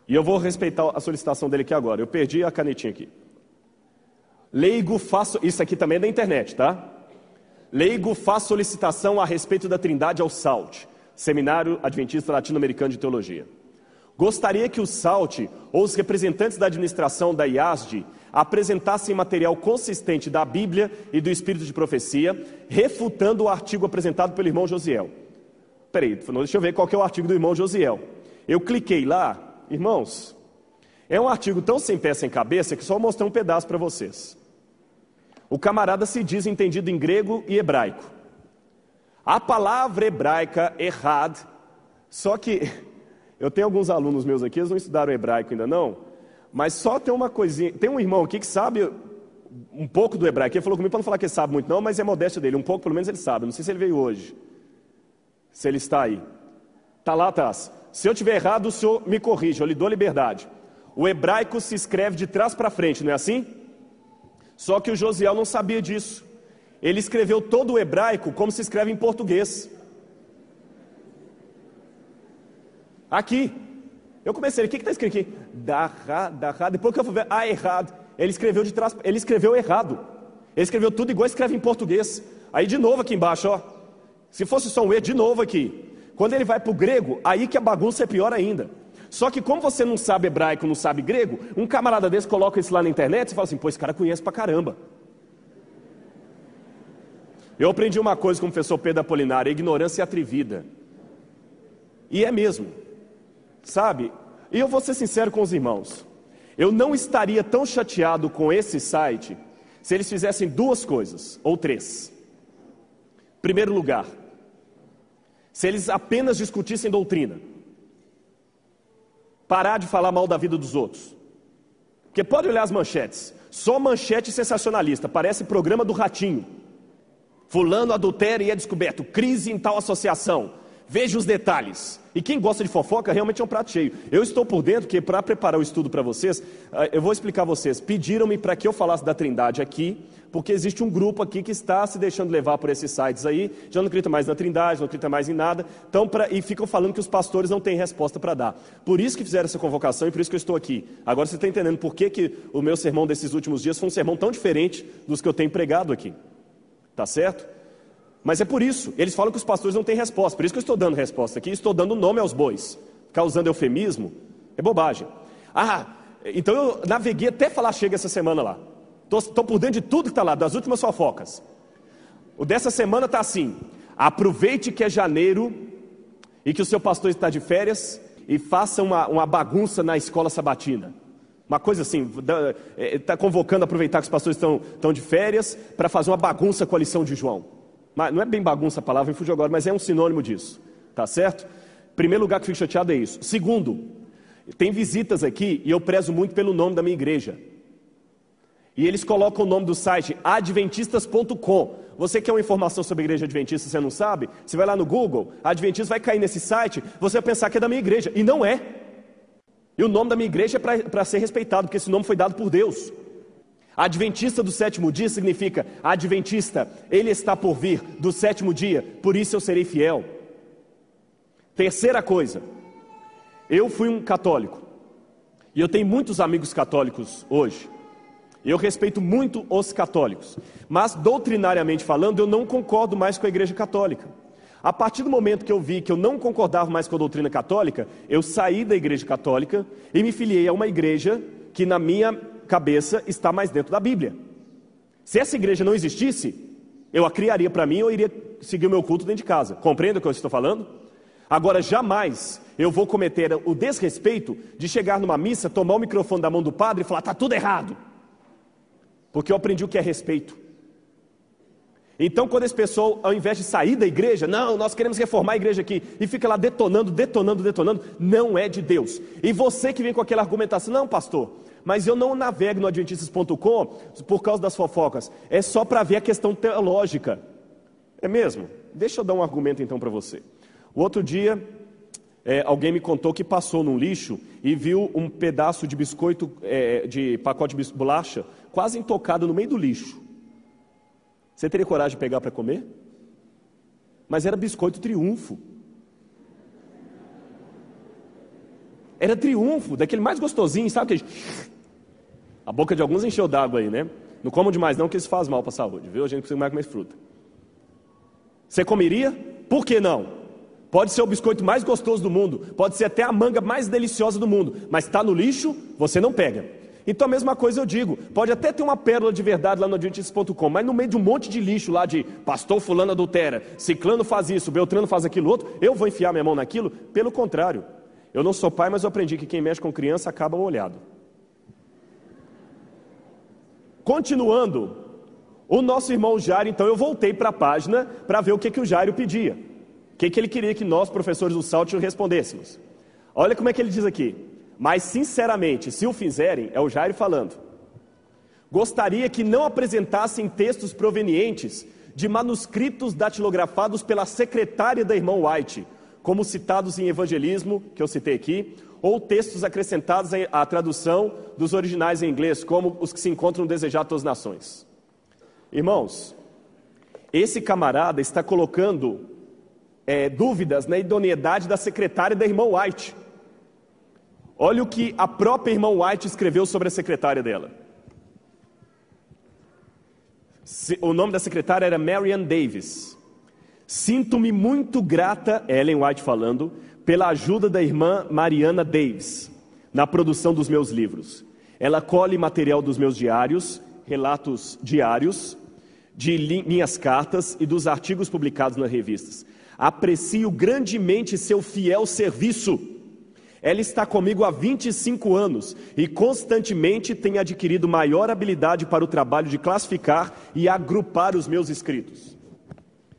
E eu vou respeitar a solicitação dele aqui agora. Eu perdi a canetinha aqui. Leigo faz... Isso aqui também é da internet, tá? Leigo faz solicitação a respeito da Trindade ao SALT, Seminário Adventista Latino-Americano de Teologia. Gostaria que o SALT, ou os representantes da administração da IASD, apresentassem material consistente da Bíblia e do Espírito de Profecia, refutando o artigo apresentado pelo irmão Josiel. Peraí, deixa eu ver qual que é o artigo do irmão Josiel. Eu cliquei lá. Irmãos, é um artigo tão sem pé sem cabeça que só vou mostrar um pedaço para vocês. O camarada se diz entendido em grego e hebraico. A palavra hebraica, errad, só que eu tenho alguns alunos meus aqui, eles não estudaram hebraico ainda não, mas só tem uma coisinha, tem um irmão aqui que sabe um pouco do hebraico, ele falou comigo para não falar que ele sabe muito não, mas é modéstia dele, um pouco pelo menos ele sabe, não sei se ele veio hoje, se ele está aí. Está lá atrás. Se eu estiver errado, o senhor me corrige, eu lhe dou liberdade. O hebraico se escreve de trás para frente, não é assim? Só que o Josiel não sabia disso. Ele escreveu todo o hebraico como se escreve em português. Aqui. Eu comecei, o que está escrito aqui? Dará, depois que eu fui ver, errado. Ele escreveu de trás, ele escreveu errado. Ele escreveu tudo igual escreve em português. Aí de novo aqui embaixo, ó. Se fosse só um E, de novo aqui. Quando ele vai para o grego, aí que a bagunça é pior ainda. Só que como você não sabe hebraico, não sabe grego, um camarada desse coloca isso lá na internet e fala assim, pô, esse cara conhece pra caramba. Eu aprendi uma coisa com o professor Pedro Apolinário, a ignorância é atrevida. E é mesmo, sabe? E eu vou ser sincero com os irmãos. Eu não estaria tão chateado com esse site se eles fizessem duas coisas, ou três. Primeiro lugar, se eles apenas discutissem doutrina, parar de falar mal da vida dos outros. Porque pode olhar as manchetes, só manchete sensacionalista, parece programa do Ratinho. Fulano adultera e é descoberto, crise em tal associação, veja os detalhes. E quem gosta de fofoca realmente é um prato cheio. Eu estou por dentro que para preparar o estudo para vocês, eu vou explicar a vocês, pediram-me para que eu falasse da Trindade aqui, porque existe um grupo aqui que está se deixando levar por esses sites aí, já não acredita mais na Trindade, não acredita mais em nada, então, e ficam falando que os pastores não têm resposta para dar. Por isso que fizeram essa convocação e por isso que eu estou aqui. Agora você está entendendo por que o meu sermão desses últimos dias foi um sermão tão diferente dos que eu tenho pregado aqui. Tá certo? Mas é por isso, eles falam que os pastores não têm resposta, por isso que eu estou dando resposta aqui, estou dando nome aos bois. Ficar usando eufemismo é bobagem. Então eu naveguei até falar chega essa semana lá. Estou por dentro de tudo que está lá, das últimas fofocas. O dessa semana está assim: aproveite que é janeiro e que o seu pastor está de férias e faça uma bagunça na escola sabatina. Uma coisa assim, está convocando, aproveitar que os pastores estão de férias para fazer uma bagunça com a lição de João. Mas não é bem bagunça a palavra, me fugiu agora, mas é um sinônimo disso, tá certo? Primeiro lugar que fico chateado é isso. Segundo, tem visitas aqui e eu prezo muito pelo nome da minha igreja. E eles colocam o nome do site adventistas.com. Você quer uma informação sobre a igreja adventista, você não sabe? Você vai lá no Google, Adventista vai cair nesse site, você vai pensar que é da minha igreja, e não é. E o nome da minha igreja é para ser respeitado, porque esse nome foi dado por Deus. Adventista do sétimo dia significa adventista, ele está por vir do sétimo dia, por isso eu serei fiel. Terceira coisa, eu fui um católico, e eu tenho muitos amigos católicos hoje. Eu respeito muito os católicos, mas doutrinariamente falando, eu não concordo mais com a Igreja Católica. A partir do momento que eu vi que eu não concordava mais com a doutrina católica, eu saí da Igreja Católica e me filiei a uma igreja que na minha cabeça está mais dentro da Bíblia. Se essa igreja não existisse, eu a criaria para mim, eu iria seguir o meu culto dentro de casa. Compreende o que eu estou falando? Agora, jamais eu vou cometer o desrespeito de chegar numa missa, tomar o microfone da mão do padre e falar, está tudo errado. Porque eu aprendi o que é respeito. Então, quando esse pessoal, ao invés de sair da igreja, não, nós queremos reformar a igreja aqui, e fica lá detonando, não é de Deus. E você que vem com aquela argumentação, não, pastor, mas eu não navego no adventistas.com por causa das fofocas, é só para ver a questão teológica. É mesmo? Deixa eu dar um argumento então para você. O outro dia, alguém me contou que passou num lixo e viu um pedaço de biscoito, de pacote de bolacha, quase intocado no meio do lixo. Você teria coragem de pegar para comer? Mas era biscoito Triunfo. Era Triunfo, daquele mais gostosinho, sabe? Aquele... A boca de alguns encheu d'água aí, né? Não comam demais não, que isso faz mal para a saúde, viu? A gente precisa mais comer fruta. Você comeria? Por que não? Pode ser o biscoito mais gostoso do mundo, pode ser até a manga mais deliciosa do mundo, mas está no lixo, você não pega. Então a mesma coisa eu digo, pode até ter uma pérola de verdade lá no adventistas.com, mas no meio de um monte de lixo lá de pastor fulano adultera, ciclano faz isso, beltrano faz aquilo outro, eu vou enfiar minha mão naquilo? Pelo contrário, eu não sou pai, mas eu aprendi que quem mexe com criança acaba molhado. Continuando, o nosso irmão Jairo, então eu voltei para a página para ver o que o Jairo pedia, o que ele queria que nós, professores do Salto, respondêssemos. Olha como é que ele diz aqui. Mas, sinceramente, se o fizerem, é o Jairo falando, gostaria que não apresentassem textos provenientes de manuscritos datilografados pela secretária da irmã White, como citados em Evangelismo, que eu citei aqui, ou textos acrescentados à tradução dos originais em inglês, como os que se encontram no Desejado de Todas as Nações. Irmãos, esse camarada está colocando dúvidas na idoneidade da secretária da irmã White. Olha o que a própria irmã White escreveu sobre a secretária dela. O nome da secretária era Marianne Davis. Sinto-me muito grata, Ellen White falando, pela ajuda da irmã Mariana Davis na produção dos meus livros. Ela colhe material dos meus diários, relatos diários, de minhas cartas e dos artigos publicados nas revistas. Aprecio grandemente seu fiel serviço. Ela está comigo há 25 anos e constantemente tem adquirido maior habilidade para o trabalho de classificar e agrupar os meus escritos.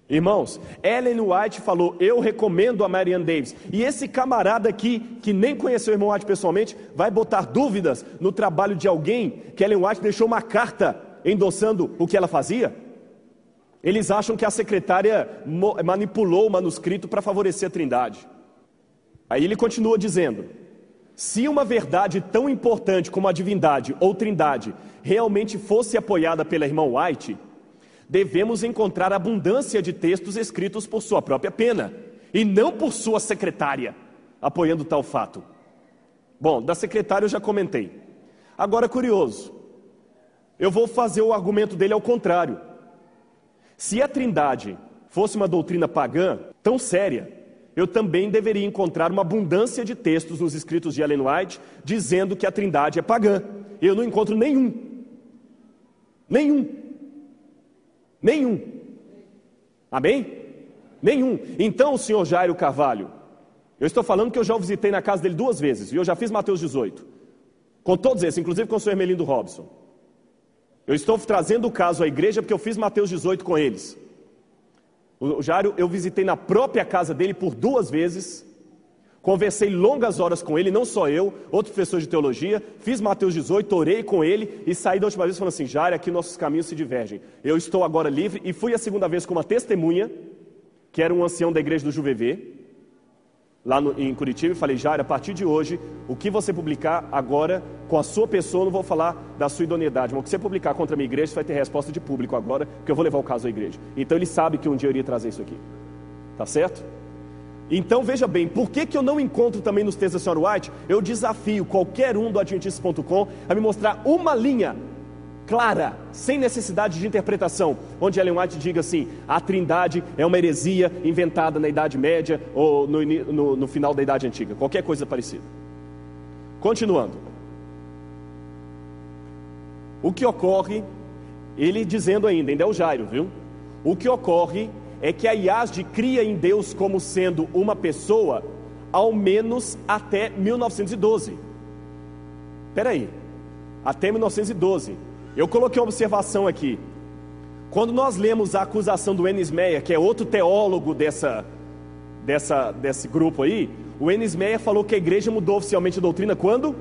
Irmãos, Ellen White falou, eu recomendo a Marianne Davis. E esse camarada aqui, que nem conheceu o irmão White pessoalmente, vai botar dúvidas no trabalho de alguém que Ellen White deixou uma carta endossando o que ela fazia? Eles acham que a secretária manipulou o manuscrito para favorecer a Trindade. Aí ele continua dizendo, se uma verdade tão importante como a divindade ou trindade realmente fosse apoiada pela irmã White, devemos encontrar abundância de textos escritos por sua própria pena, e não por sua secretária, apoiando tal fato. Bom, da secretária eu já comentei. Agora, curioso, eu vou fazer o argumento dele ao contrário. Se a trindade fosse uma doutrina pagã tão séria, eu também deveria encontrar uma abundância de textos nos escritos de Ellen White dizendo que a trindade é pagã. Eu não encontro nenhum. Amém? Nenhum. Então, senhor Jairo Carvalho, eu estou falando que eu já o visitei na casa dele 2 vezes, e eu já fiz Mateus 18. Com todos esses, inclusive com o senhor Hermelindo Robson. Eu estou trazendo o caso à igreja porque eu fiz Mateus 18 com eles. O Jairo, eu visitei na própria casa dele por 2 vezes, conversei longas horas com ele, não só eu, outro professor de teologia, fiz Mateus 18, orei com ele e saí da última vez falando assim, Jairo, aqui nossos caminhos se divergem. Eu estou agora livre e fui a segunda vez com uma testemunha, que era um ancião da igreja do Juvevê, lá em Curitiba e falei: Jairo, a partir de hoje, o que você publicar agora com a sua pessoa, eu não vou falar da sua idoneidade, mas o que você publicar contra a minha igreja, você vai ter resposta de público agora, porque eu vou levar o caso à igreja. Então ele sabe que um dia eu iria trazer isso aqui. Tá certo? Então veja bem, por que eu não encontro também nos textos da senhora White? Eu desafio qualquer um do Adventistas.com a me mostrar uma linha clara, sem necessidade de interpretação, onde Ellen White diga assim: a Trindade é uma heresia inventada na Idade Média ou no final da Idade Antiga, qualquer coisa parecida. Continuando, o que ocorre, ele dizendo ainda é o Jairo, viu? O que ocorre é que a IASD cria em Deus como sendo uma pessoa, ao menos até 1912. Espera aí, até 1912. Eu coloquei uma observação aqui. Quando nós lemos a acusação do Enes Meyer, que é outro teólogo desse grupo aí, o Enes Meyer falou que a igreja mudou oficialmente a doutrina quando?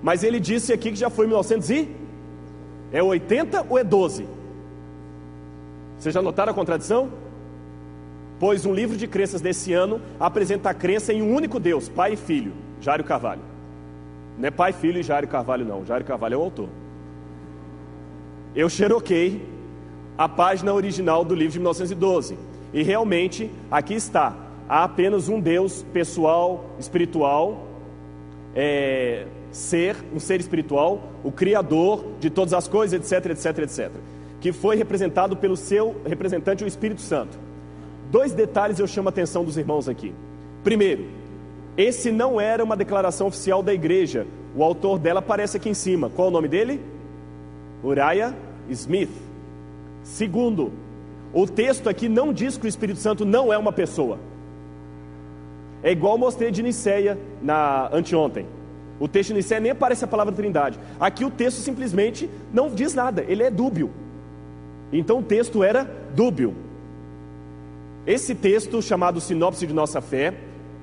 Mas ele disse aqui que já foi em 1980 ou é 12? Vocês já notaram a contradição? Pois um livro de crenças desse ano apresenta a crença em um único Deus, Pai e Filho, Jairo Carvalho. Não é Pai, Filho e Jairo Carvalho não, Jairo Carvalho é o autor. Eu xeroquei a página original do livro de 1912 e realmente aqui está: há apenas um Deus pessoal, espiritual, um ser espiritual, o Criador de todas as coisas, etc, etc, etc, que foi representado pelo seu representante, o Espírito Santo. 2 detalhes eu chamo a atenção dos irmãos aqui. Primeiro, esse não era uma declaração oficial da igreja. O autor dela aparece aqui em cima. Qual é o nome dele? Uriah Smith. Segundo, o texto aqui não diz que o Espírito Santo não é uma pessoa. É igual eu mostrei de Niceia anteontem. O texto de Niceia nem aparece a palavra Trindade. Aqui o texto simplesmente não diz nada, ele é dúbio. Então o texto era dúbio. Esse texto, chamado Sinopse de Nossa Fé,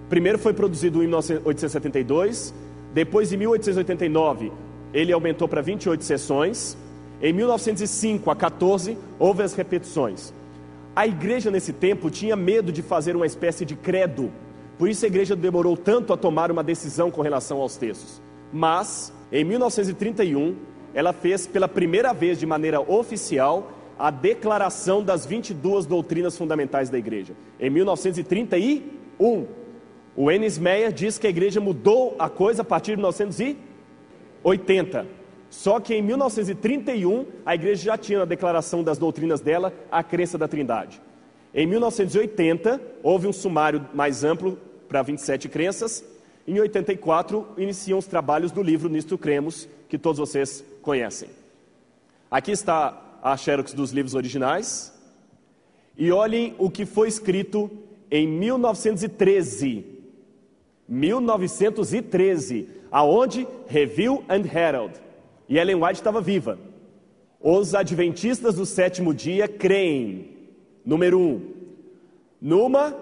primeiro foi produzido em 1872, depois em 1889 ele aumentou para 28 sessões. Em 1905 a 14 houve as repetições. A igreja nesse tempo tinha medo de fazer uma espécie de credo, por isso a igreja demorou tanto a tomar uma decisão com relação aos textos. Mas em 1931 ela fez pela primeira vez de maneira oficial a declaração das 22 doutrinas fundamentais da igreja. Em 1931 o Enes Meyer diz que a igreja mudou a coisa a partir de 1980. Só que em 1931 a igreja já tinha na declaração das doutrinas dela a crença da Trindade. Em 1980 houve um sumário mais amplo para 27 crenças. Em 84 iniciam os trabalhos do livro Nisto Cremos, que todos vocês conhecem. Aqui está a xerox dos livros originais. E olhem o que foi escrito em 1913. 1913, aonde? Review and Herald. E Ellen White estava viva. Os adventistas do sétimo dia creem, número 1, numa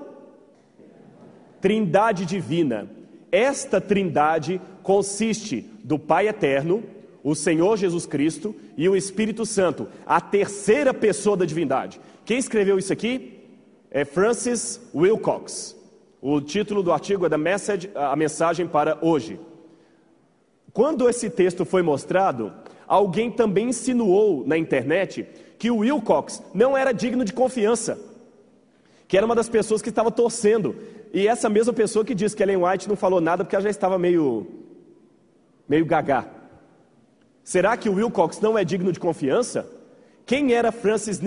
Trindade divina. Esta Trindade consiste do Pai eterno, o Senhor Jesus Cristo e o Espírito Santo, a terceira pessoa da divindade. Quem escreveu isso aqui é Francis Wilcox. O título do artigo é A Mensagem para Hoje. Quando esse texto foi mostrado, alguém também insinuou na internet que o Wilcox não era digno de confiança, que era uma das pessoas que estava torcendo. E essa mesma pessoa que disse que Ellen White não falou nada porque ela já estava meio gagá. Será que o Wilcox não é digno de confiança? Quem era Francis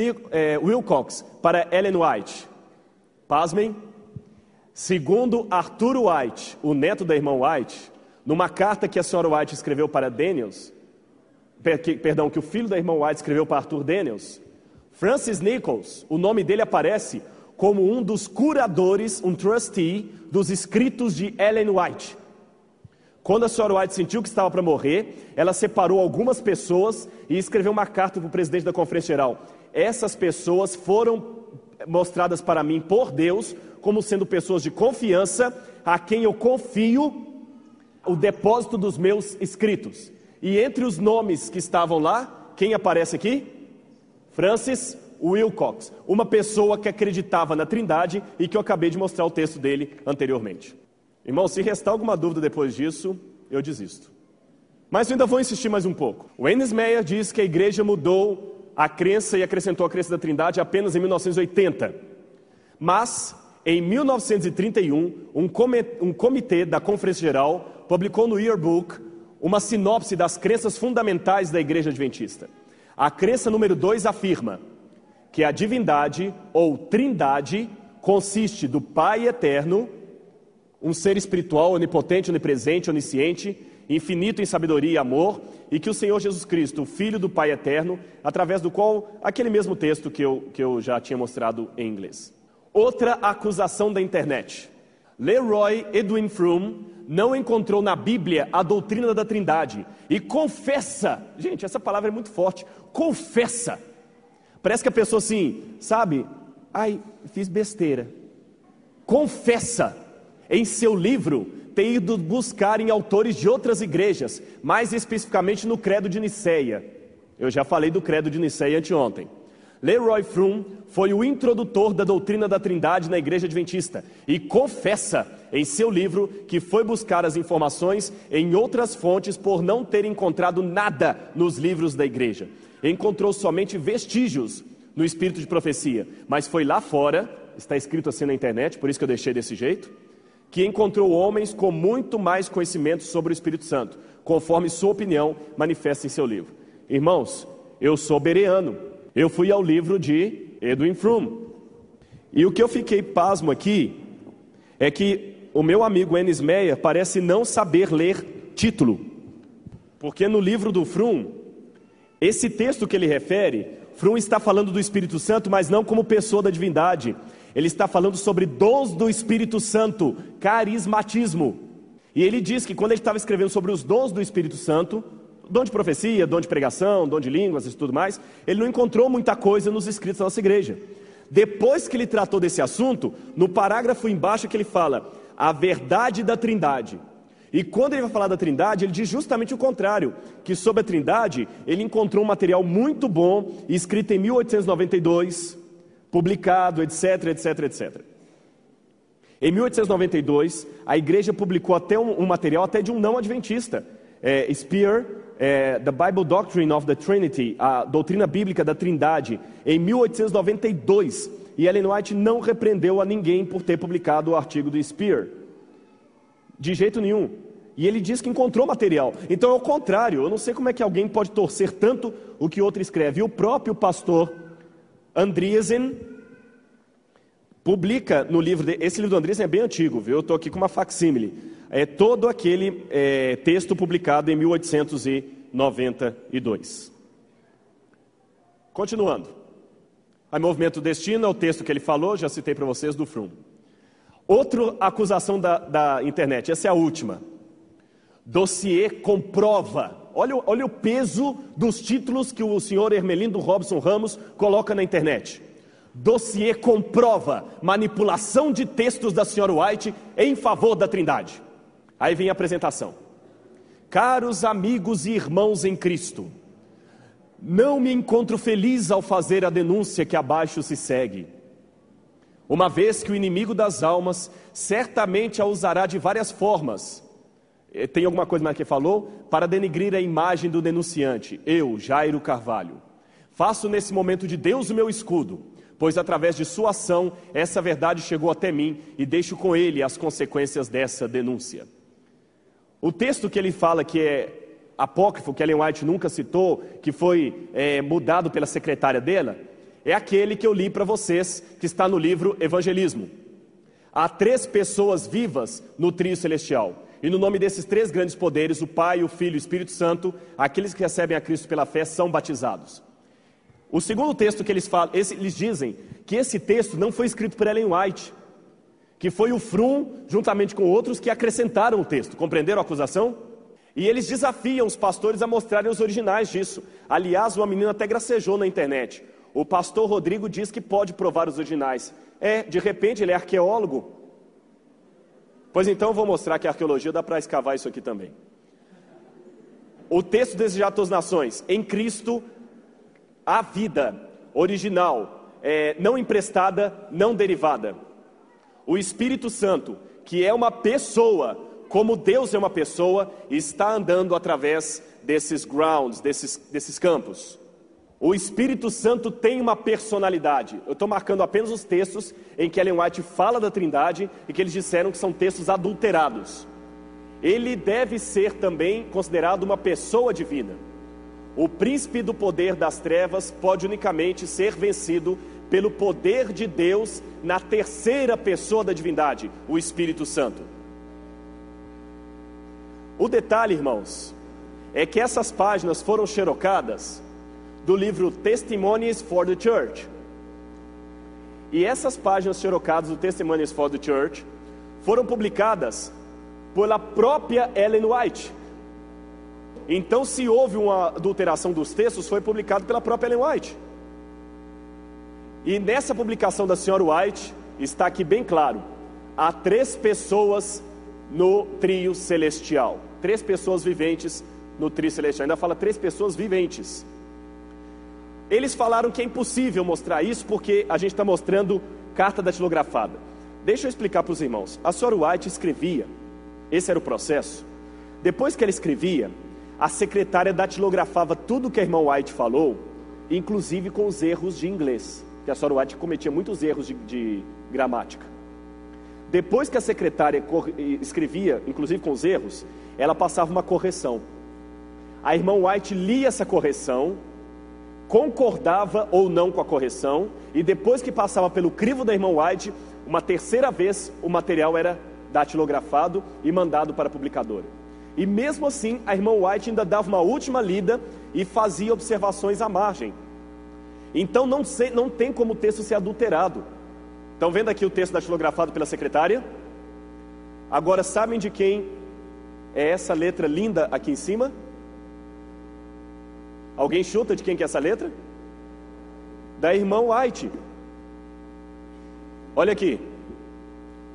Wilcox para Ellen White? Pasmem. Segundo Arthur White, o neto da irmã White, numa carta que a senhora White escreveu para Daniels, que o filho da irmã White escreveu para Arthur Daniels, Francis Nichols, o nome dele aparece como um dos curadores, um trustee dos escritos de Ellen White. Quando a senhora White sentiu que estava para morrer, ela separou algumas pessoas e escreveu uma carta para o presidente da Conferência Geral. Essas pessoas foram mostradas para mim por Deus como sendo pessoas de confiança, a quem eu confio o depósito dos meus escritos. E entre os nomes que estavam lá, quem aparece aqui? Francis Wilcox, uma pessoa que acreditava na Trindade e que eu acabei de mostrar o texto dele anteriormente. Irmão, se restar alguma dúvida depois disso, eu desisto. Mas eu ainda vou insistir mais um pouco. O Wayne Meyer diz que a igreja mudou a crença e acrescentou a crença da Trindade apenas em 1980. Mas, em 1931, um comitê da Conferência Geral publicou no Yearbook uma sinopse das crenças fundamentais da Igreja Adventista. A crença número 2 afirma que a divindade ou trindade consiste do Pai eterno, um ser espiritual, onipotente, onipresente, onisciente, infinito em sabedoria e amor, e que o Senhor Jesus Cristo, o Filho do Pai eterno, através do qual, aquele mesmo texto que eu já tinha mostrado em inglês. Outra acusação da internet. Leroy Edwin Fromm não encontrou na Bíblia a doutrina da Trindade e confessa, gente, essa palavra é muito forte, confessa. Parece que a pessoa assim, sabe, ai, fiz besteira. Confessa em seu livro ter ido buscar em autores de outras igrejas, mais especificamente no Credo de Niceia. Eu já falei do Credo de Niceia anteontem. Leroy Fromm foi o introdutor da doutrina da Trindade na Igreja Adventista e confessa em seu livro que foi buscar as informações em outras fontes por não ter encontrado nada nos livros da igreja. Encontrou somente vestígios no espírito de profecia, mas foi lá fora, está escrito assim na internet, por isso que eu deixei desse jeito, que encontrou homens com muito mais conhecimento sobre o Espírito Santo, conforme sua opinião manifesta em seu livro. Irmãos, eu sou bereano, eu fui ao livro de Edwin Fromm, e o que eu fiquei pasmo aqui é que o meu amigo Enes Meyer parece não saber ler título, porque no livro do Fromm, esse texto que ele refere, Fromm está falando do Espírito Santo, mas não como pessoa da divindade. Ele está falando sobre dons do Espírito Santo, carismatismo. E ele diz que quando ele estava escrevendo sobre os dons do Espírito Santo, dom de profecia, dom de pregação, dom de línguas e tudo mais, ele não encontrou muita coisa nos escritos da nossa igreja. Depois que ele tratou desse assunto, no parágrafo embaixo que ele fala, a verdade da Trindade. E quando ele vai falar da Trindade, ele diz justamente o contrário, que sobre a Trindade, ele encontrou um material muito bom, escrito em 1892, publicado, etc, etc, etc. Em 1892, a igreja publicou até um material até de um não adventista, Spear, The Bible Doctrine of the Trinity, a doutrina bíblica da Trindade, em 1892, e Ellen White não repreendeu a ninguém por ter publicado o artigo do Spear, de jeito nenhum. E ele diz que encontrou material. Então é o contrário, eu não sei como é que alguém pode torcer tanto o que outro escreve. E o próprio pastor Andriessen publica no livro, esse livro do Andriessen é bem antigo, viu? Eu estou aqui com uma facsímile. É todo aquele texto publicado em 1892. Continuando. A Movimento Destino é o texto que ele falou, já citei para vocês, do Fromm. Outra acusação da internet, essa é a última. Dossiê comprova. Olha o peso dos títulos que o senhor Hermelindo Robson Ramos coloca na internet. Dossiê comprova manipulação de textos da senhora White em favor da Trindade. Aí vem a apresentação. Caros amigos e irmãos em Cristo, não me encontro feliz ao fazer a denúncia que abaixo se segue, uma vez que o inimigo das almas certamente a usará de várias formas. Tem alguma coisa mais que falou? Para denegrir a imagem do denunciante. Eu, Jairo Carvalho, faço nesse momento de Deus o meu escudo, pois através de sua ação essa verdade chegou até mim e deixo com ele as consequências dessa denúncia. O texto que ele fala que é apócrifo, que Ellen White nunca citou, que foi mudado pela secretária dela, é aquele que eu li para vocês, que está no livro Evangelismo. Há 3 pessoas vivas no trio celestial, e no nome desses 3 grandes poderes, o Pai, o Filho e o Espírito Santo, aqueles que recebem a Cristo pela fé são batizados. O segundo texto que eles falam, eles dizem que esse texto não foi escrito por Ellen White, que foi o Fromm, juntamente com outros, que acrescentaram o texto. Compreenderam a acusação? E eles desafiam os pastores a mostrarem os originais disso. Aliás, uma menina até gracejou na internet. O pastor Rodrigo diz que pode provar os originais. De repente ele é arqueólogo. Pois então eu vou mostrar que a arqueologia dá para escavar isso aqui também. O texto desejado a todas as nações. Em Cristo, a vida original, não emprestada, não derivada. O Espírito Santo, que é uma pessoa, como Deus é uma pessoa, está andando através desses grounds, desses campos. O Espírito Santo tem uma personalidade. Eu estou marcando apenas os textos em que Ellen White fala da Trindade e que eles disseram que são textos adulterados. Ele deve ser também considerado uma pessoa divina. O príncipe do poder das trevas pode unicamente ser vencido pelo poder de Deus na terceira pessoa da divindade, o Espírito Santo. O detalhe, irmãos, é que essas páginas foram xerocadas do livro Testimonies for the Church. E essas páginas xerocadas do Testimonies for the Church foram publicadas pela própria Ellen White. Então, se houve uma adulteração dos textos, foi publicado pela própria Ellen White. E nessa publicação da senhora White, está aqui bem claro: há 3 pessoas no trio celestial. 3 pessoas viventes no trio celestial. Ainda fala 3 pessoas viventes. Eles falaram que é impossível mostrar isso porque a gente está mostrando carta datilografada. Deixa eu explicar para os irmãos. A senhora White escrevia, esse era o processo. Depois que ela escrevia, a secretária datilografava tudo que a irmã White falou, inclusive com os erros de inglês, que a senhora White cometia muitos erros de gramática. Depois que a secretária escrevia, inclusive com os erros, ela passava uma correção. A irmã White lia essa correção, concordava ou não com a correção, e depois que passava pelo crivo da irmã White, uma terceira vez o material era datilografado e mandado para a publicadora. E mesmo assim, a irmã White ainda dava uma última lida e fazia observações à margem. Então não tem como o texto ser adulterado. Estão vendo aqui o texto datilografado pela secretária? Agora, sabem de quem é essa letra linda aqui em cima? Alguém chuta de quem que é essa letra? Da irmã White. Olha aqui.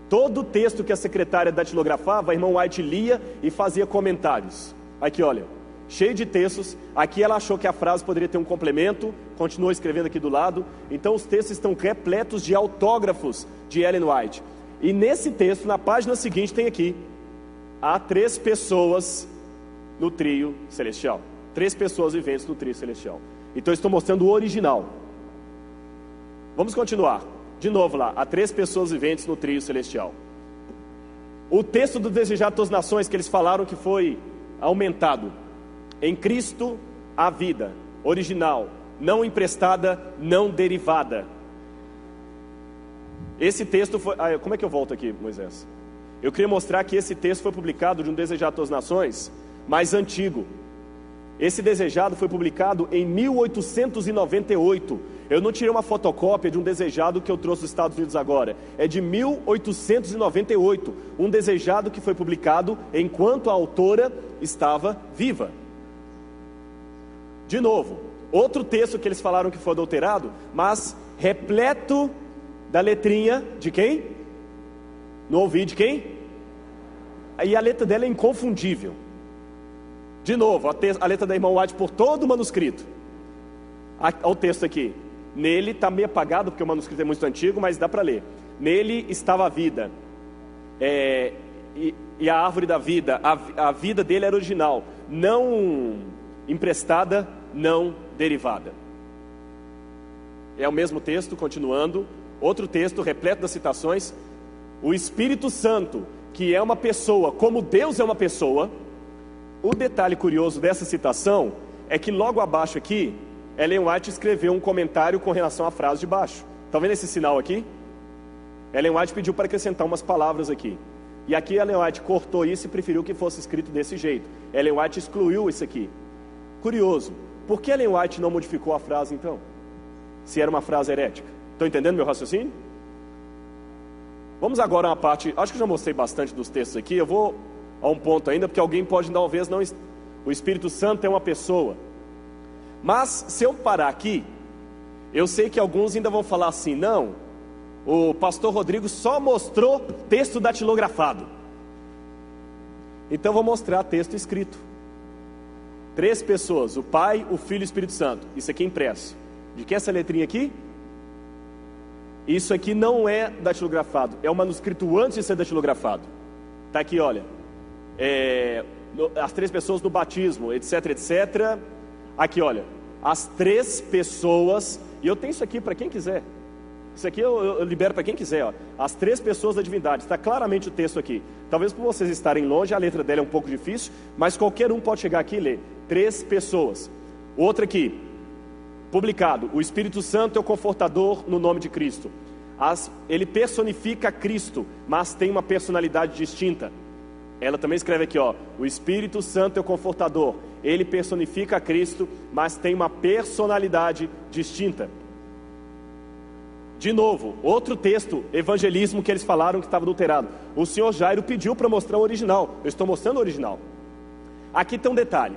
Todo o texto que a secretária datilografava, a irmã White lia e fazia comentários. Aqui, olha, cheio de textos. Aqui ela achou que a frase poderia ter um complemento, continuou escrevendo aqui do lado. Então os textos estão repletos de autógrafos de Ellen White. E nesse texto, na página seguinte, tem aqui: há 3 pessoas no trio celestial. 3 pessoas viventes no trio celestial. Então eu estou mostrando o original. Vamos continuar. De novo lá, há 3 pessoas viventes no trio celestial. O texto do desejado de todas as nações que eles falaram que foi aumentado. Em Cristo a vida, original, não emprestada, não derivada. Esse texto foi... como é que eu volto aqui, Moisés? Eu queria mostrar que esse texto foi publicado de um desejado de todas as nações mais antigo. Esse desejado foi publicado em 1898. Eu não tirei uma fotocópia de um desejado que eu trouxe dos Estados Unidos agora. É de 1898. Um desejado que foi publicado enquanto a autora estava viva. De novo, outro texto que eles falaram que foi adulterado, mas repleto da letrinha de quem? Não ouvi de quem? E a letra dela é inconfundível. De novo, a letra da irmã White por todo o manuscrito. Olha o texto aqui. Nele, está meio apagado porque o manuscrito é muito antigo, mas dá para ler. Nele estava a vida, e a árvore da vida. A vida dele era original, não emprestada, não derivada. É o mesmo texto, continuando. Outro texto repleto das citações. O Espírito Santo, que é uma pessoa, como Deus é uma pessoa. O detalhe curioso dessa citação é que logo abaixo aqui, Ellen White escreveu um comentário com relação à frase de baixo. Estão vendo esse sinal aqui? Ellen White pediu para acrescentar umas palavras aqui. E aqui Ellen White cortou isso e preferiu que fosse escrito desse jeito. Ellen White excluiu isso aqui. Curioso, por que Ellen White não modificou a frase então? Se era uma frase herética. Estão entendendo meu raciocínio? Vamos agora a uma parte, acho que eu já mostrei bastante dos textos aqui. Eu vou a um ponto ainda, porque alguém pode talvez não... O Espírito Santo é uma pessoa. Mas se eu parar aqui, eu sei que alguns ainda vão falar assim: não, o pastor Rodrigo só mostrou texto datilografado. Então vou mostrar texto escrito. 3 pessoas, o Pai, o Filho e o Espírito Santo. Isso aqui é impresso. De que é essa letrinha aqui? Isso aqui não é datilografado, é um manuscrito antes de ser datilografado. Está aqui, olha, as 3 pessoas no batismo, etc, etc. Aqui, olha, as 3 pessoas, e eu tenho isso aqui para quem quiser. Isso aqui eu libero para quem quiser, ó. As 3 pessoas da divindade, está claramente o texto aqui. Talvez por vocês estarem longe, a letra dela é um pouco difícil, mas qualquer um pode chegar aqui e ler. 3 pessoas. Outra aqui, publicado, o Espírito Santo é o confortador no nome de Cristo. Ele personifica Cristo, mas tem uma personalidade distinta. Ela também escreve aqui, ó, o Espírito Santo é o confortador. Ele personifica Cristo, mas tem uma personalidade distinta. De novo, outro texto, evangelismo, que eles falaram que estava adulterado. O senhor Jairo pediu para mostrar o original. Eu estou mostrando o original. Aqui tem um detalhe.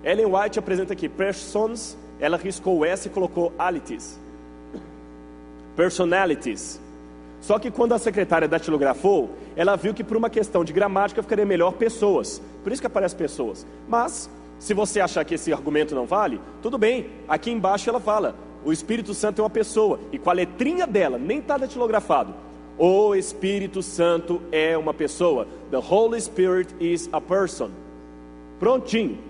Ellen White apresenta aqui persons, ela riscou o S e colocou alities, personalities. Só que quando a secretária datilografou, ela viu que por uma questão de gramática ficaria melhor pessoas. Por isso que aparece pessoas. Mas, se você achar que esse argumento não vale, tudo bem. Aqui embaixo ela fala, o Espírito Santo é uma pessoa. E com a letrinha dela, nem está datilografado. O Espírito Santo é uma pessoa. The Holy Spirit is a person. Prontinho.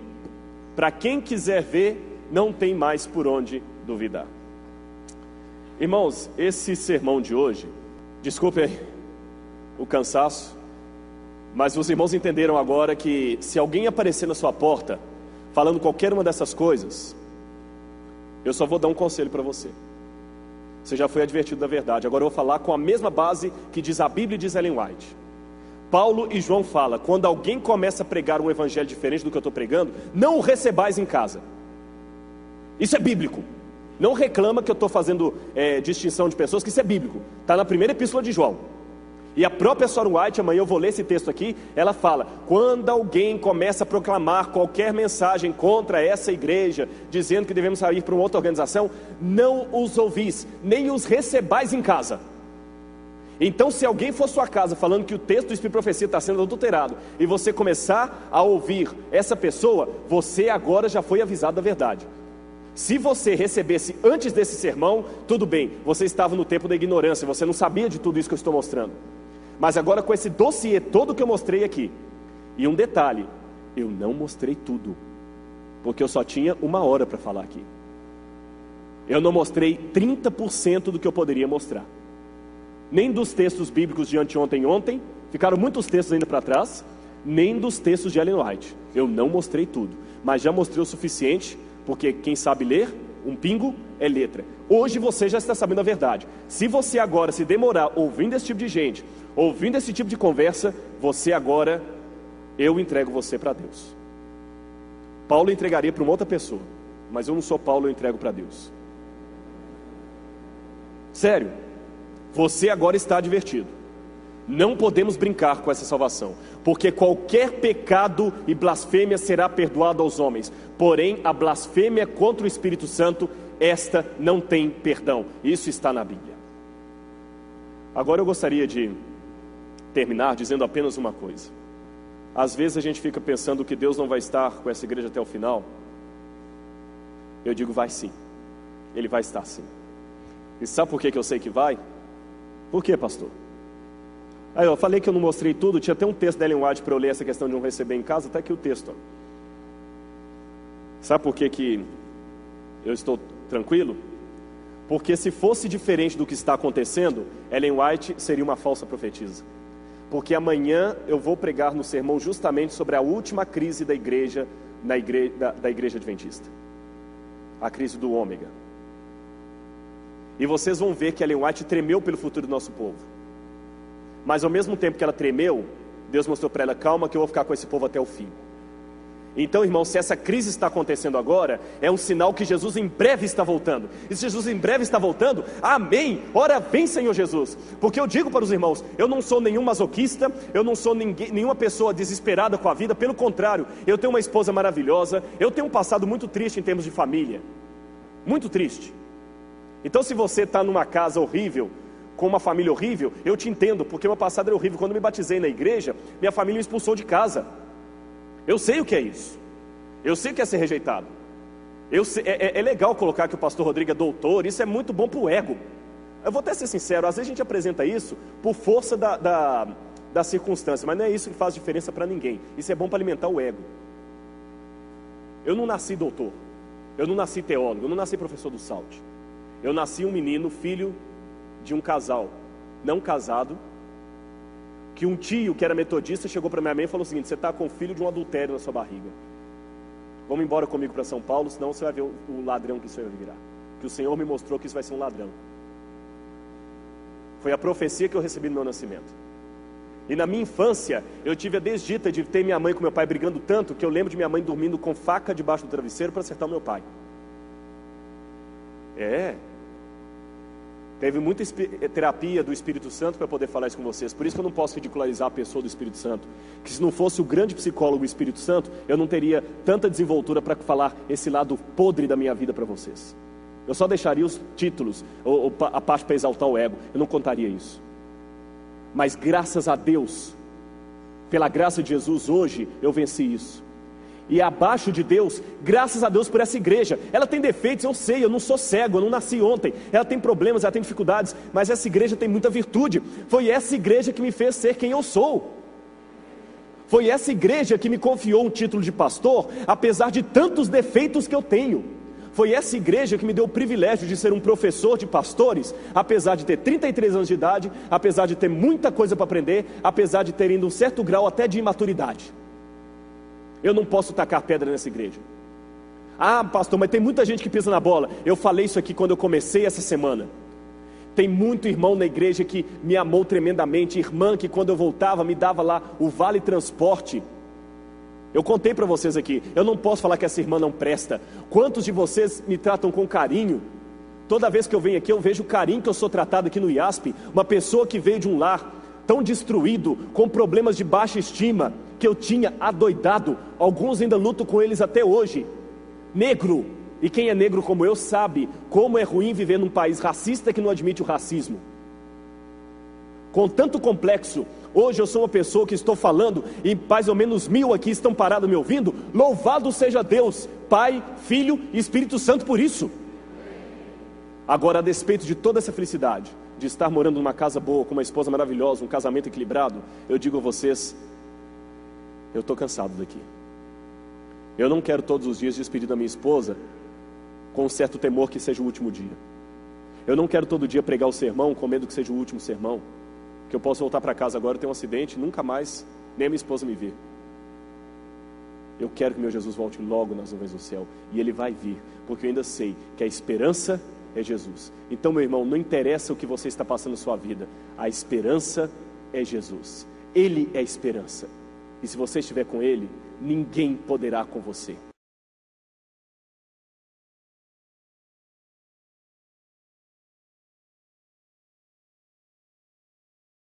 Para quem quiser ver, não tem mais por onde duvidar. Irmãos, esse sermão de hoje, desculpe aí o cansaço, mas os irmãos entenderam agora que se alguém aparecer na sua porta, falando qualquer uma dessas coisas, eu só vou dar um conselho para você. Você já foi advertido da verdade. Agora eu vou falar com a mesma base que diz a Bíblia e diz Ellen White. Paulo e João falam, quando alguém começa a pregar um evangelho diferente do que eu estou pregando, não o recebais em casa. Isso é bíblico. Não reclama que eu estou fazendo distinção de pessoas, que isso é bíblico. Está na primeira epístola de João. E a própria Soren White, amanhã eu vou ler esse texto aqui, ela fala, quando alguém começa a proclamar qualquer mensagem contra essa igreja, dizendo que devemos sair para uma outra organização, não os ouvis, nem os recebais em casa. Então, se alguém for à sua casa falando que o texto do Espírito de Profecia está sendo adulterado, e você começar a ouvir essa pessoa, você agora já foi avisado da verdade. Se você recebesse antes desse sermão, tudo bem, você estava no tempo da ignorância, você não sabia de tudo isso que eu estou mostrando. Mas agora com esse dossiê todo que eu mostrei aqui, e um detalhe, eu não mostrei tudo, porque eu só tinha 1 hora para falar aqui. Eu não mostrei 30% do que eu poderia mostrar. Nem dos textos bíblicos de anteontem e ontem, ficaram muitos textos ainda para trás, nem dos textos de Ellen White. Eu não mostrei tudo, mas já mostrei o suficiente, porque quem sabe ler, um pingo é letra. Hoje você já está sabendo a verdade. Se você agora se demorar ouvindo esse tipo de gente, ouvindo esse tipo de conversa, você agora, eu entrego você para Deus. Paulo entregaria para uma outra pessoa, mas eu não sou Paulo, eu entrego para Deus. Sério. Você agora está advertido. Não podemos brincar com essa salvação, porque qualquer pecado e blasfêmia será perdoado aos homens, porém a blasfêmia contra o Espírito Santo, esta não tem perdão. Isso está na Bíblia. Agora eu gostaria de terminar dizendo apenas uma coisa. Às vezes a gente fica pensando que Deus não vai estar com essa igreja até o final. Eu digo, vai sim. Ele vai estar sim. E sabe por que eu sei que vai? Por quê, pastor? Aí eu falei que eu não mostrei tudo, tinha até um texto da Ellen White para eu ler essa questão de não receber em casa, até aqui o texto. Sabe por que eu estou tranquilo? Porque se fosse diferente do que está acontecendo, Ellen White seria uma falsa profetisa. Porque amanhã eu vou pregar no sermão justamente sobre a última crise da igreja, da igreja adventista. A crise do ômega. E vocês vão ver que Ellen White tremeu pelo futuro do nosso povo. Mas ao mesmo tempo que ela tremeu, Deus mostrou para ela, calma que eu vou ficar com esse povo até o fim. Então, irmão, se essa crise está acontecendo agora, é um sinal que Jesus em breve está voltando. E se Jesus em breve está voltando, amém, ora vem Senhor Jesus. Porque eu digo para os irmãos, eu não sou nenhum masoquista, eu não sou nenhuma pessoa desesperada com a vida, pelo contrário, eu tenho uma esposa maravilhosa, eu tenho um passado muito triste em termos de família, muito triste. Então se você está numa casa horrível, com uma família horrível, eu te entendo, porque meu passado era horrível. Quando eu me batizei na igreja, minha família me expulsou de casa. Eu sei o que é isso. Eu sei o que é ser rejeitado. É legal colocar que o pastor Rodrigo é doutor, isso é muito bom para o ego. Eu vou até ser sincero, às vezes a gente apresenta isso por força da circunstância, mas não é isso que faz diferença para ninguém. Isso é bom para alimentar o ego. Eu não nasci doutor, eu não nasci teólogo, eu não nasci professor do SALT. Eu nasci um menino, filho de um casal não casado, que um tio que era metodista chegou para minha mãe e falou o seguinte: você está com o filho de um adultério na sua barriga. Vamos embora comigo para São Paulo, senão você vai ver o ladrão que isso vai virar. Que o Senhor me mostrou que isso vai ser um ladrão. Foi a profecia que eu recebi no meu nascimento. E na minha infância, eu tive a desdita de ter minha mãe com meu pai brigando tanto, que eu lembro de minha mãe dormindo com faca debaixo do travesseiro para acertar o meu pai. Teve muita terapia do Espírito Santo para poder falar isso com vocês. Por isso que eu não posso ridicularizar a pessoa do Espírito Santo. Que se não fosse o grande psicólogo Espírito Santo, eu não teria tanta desenvoltura para falar esse lado podre da minha vida para vocês. Eu só deixaria os títulos, ou a parte para exaltar o ego. Eu não contaria isso. Mas graças a Deus, pela graça de Jesus, hoje eu venci isso. E abaixo de Deus, graças a Deus por essa igreja. Ela tem defeitos, eu sei, eu não sou cego, eu não nasci ontem. Ela tem problemas, ela tem dificuldades, mas essa igreja tem muita virtude. Foi essa igreja que me fez ser quem eu sou. Foi essa igreja que me confiou um título de pastor, apesar de tantos defeitos que eu tenho. Foi essa igreja que me deu o privilégio de ser um professor de pastores, apesar de ter 33 anos de idade, apesar de ter muita coisa para aprender, apesar de ter ido um certo grau até de imaturidade. Eu não posso tacar pedra nessa igreja. Ah, pastor, mas tem muita gente que pisa na bola. Eu falei isso aqui quando eu comecei essa semana. Tem muito irmão na igreja que me amou tremendamente. Irmã que quando eu voltava me dava lá o vale transporte. Eu contei para vocês aqui. Eu não posso falar que essa irmã não presta. Quantos de vocês me tratam com carinho? Toda vez que eu venho aqui eu vejo o carinho que eu sou tratado aqui no IASP. Uma pessoa que veio de um lar tão destruído, com problemas de baixa estima, que eu tinha adoidado. Alguns ainda luto com eles até hoje. Negro, e quem é negro como eu sabe como é ruim viver num país racista que não admite o racismo. Com tanto complexo, hoje eu sou uma pessoa que estou falando, e mais ou menos 1000 aqui estão parados me ouvindo. Louvado seja Deus, Pai, Filho e Espírito Santo por isso. Agora, a despeito de toda essa felicidade, de estar morando numa casa boa, com uma esposa maravilhosa, um casamento equilibrado, eu digo a vocês, eu estou cansado daqui. Eu não quero todos os dias despedir da minha esposa com um certo temor que seja o último dia. Eu não quero todo dia pregar o sermão com medo que seja o último sermão, que eu possa voltar para casa agora e ter um acidente e nunca mais nem a minha esposa me ver. Eu quero que meu Jesus volte logo nas nuvens do céu, e Ele vai vir, porque eu ainda sei que a esperança é Jesus. Então, meu irmão, não interessa o que você está passando na sua vida, a esperança é Jesus. Ele é a esperança, e se você estiver com Ele, ninguém poderá com você.